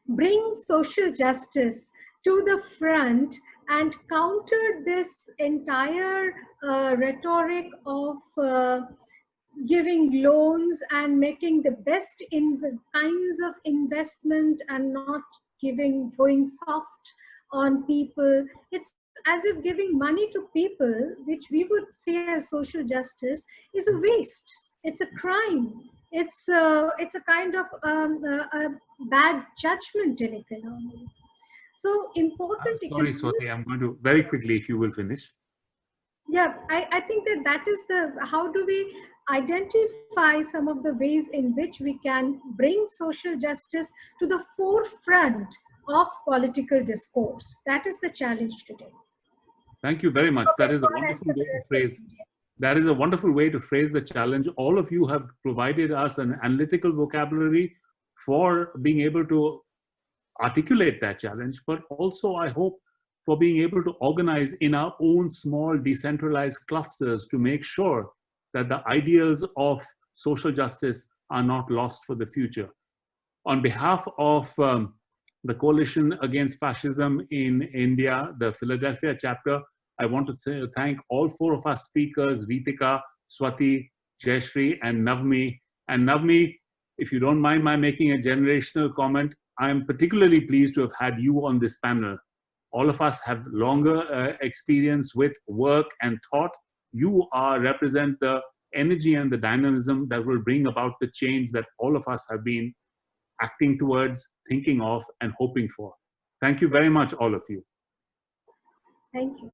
bring social justice to the front and counter this entire rhetoric of giving loans and making the best kinds of investment and not going soft on people. It's as if giving money to people, which we would say as social justice, is a waste. It's a crime. It's a kind of a bad judgment in economy. So important. Sorry, Swati, I'm going to very quickly, if you will finish. Yeah, I think that is how do we identify some of the ways in which we can bring social justice to the forefront of political discourse. That is the challenge today. Thank you very much. That is a wonderful way to phrase. That is a wonderful way to phrase the challenge. All of you have provided us an analytical vocabulary for being able to articulate that challenge, but also I hope for being able to organize in our own small decentralized clusters to make sure that the ideals of social justice are not lost for the future. On behalf of the Coalition Against Fascism in India, the Philadelphia chapter, I want to thank all four of our speakers, Reetika, Swati, Jayasree, and Navmee. And Navmee, if you don't mind my making a generational comment, I'm particularly pleased to have had you on this panel. All of us have longer experience with work and thought. You represent the energy and the dynamism that will bring about the change that all of us have been acting towards, thinking of, and hoping for. Thank you very much, all of you. Thank you.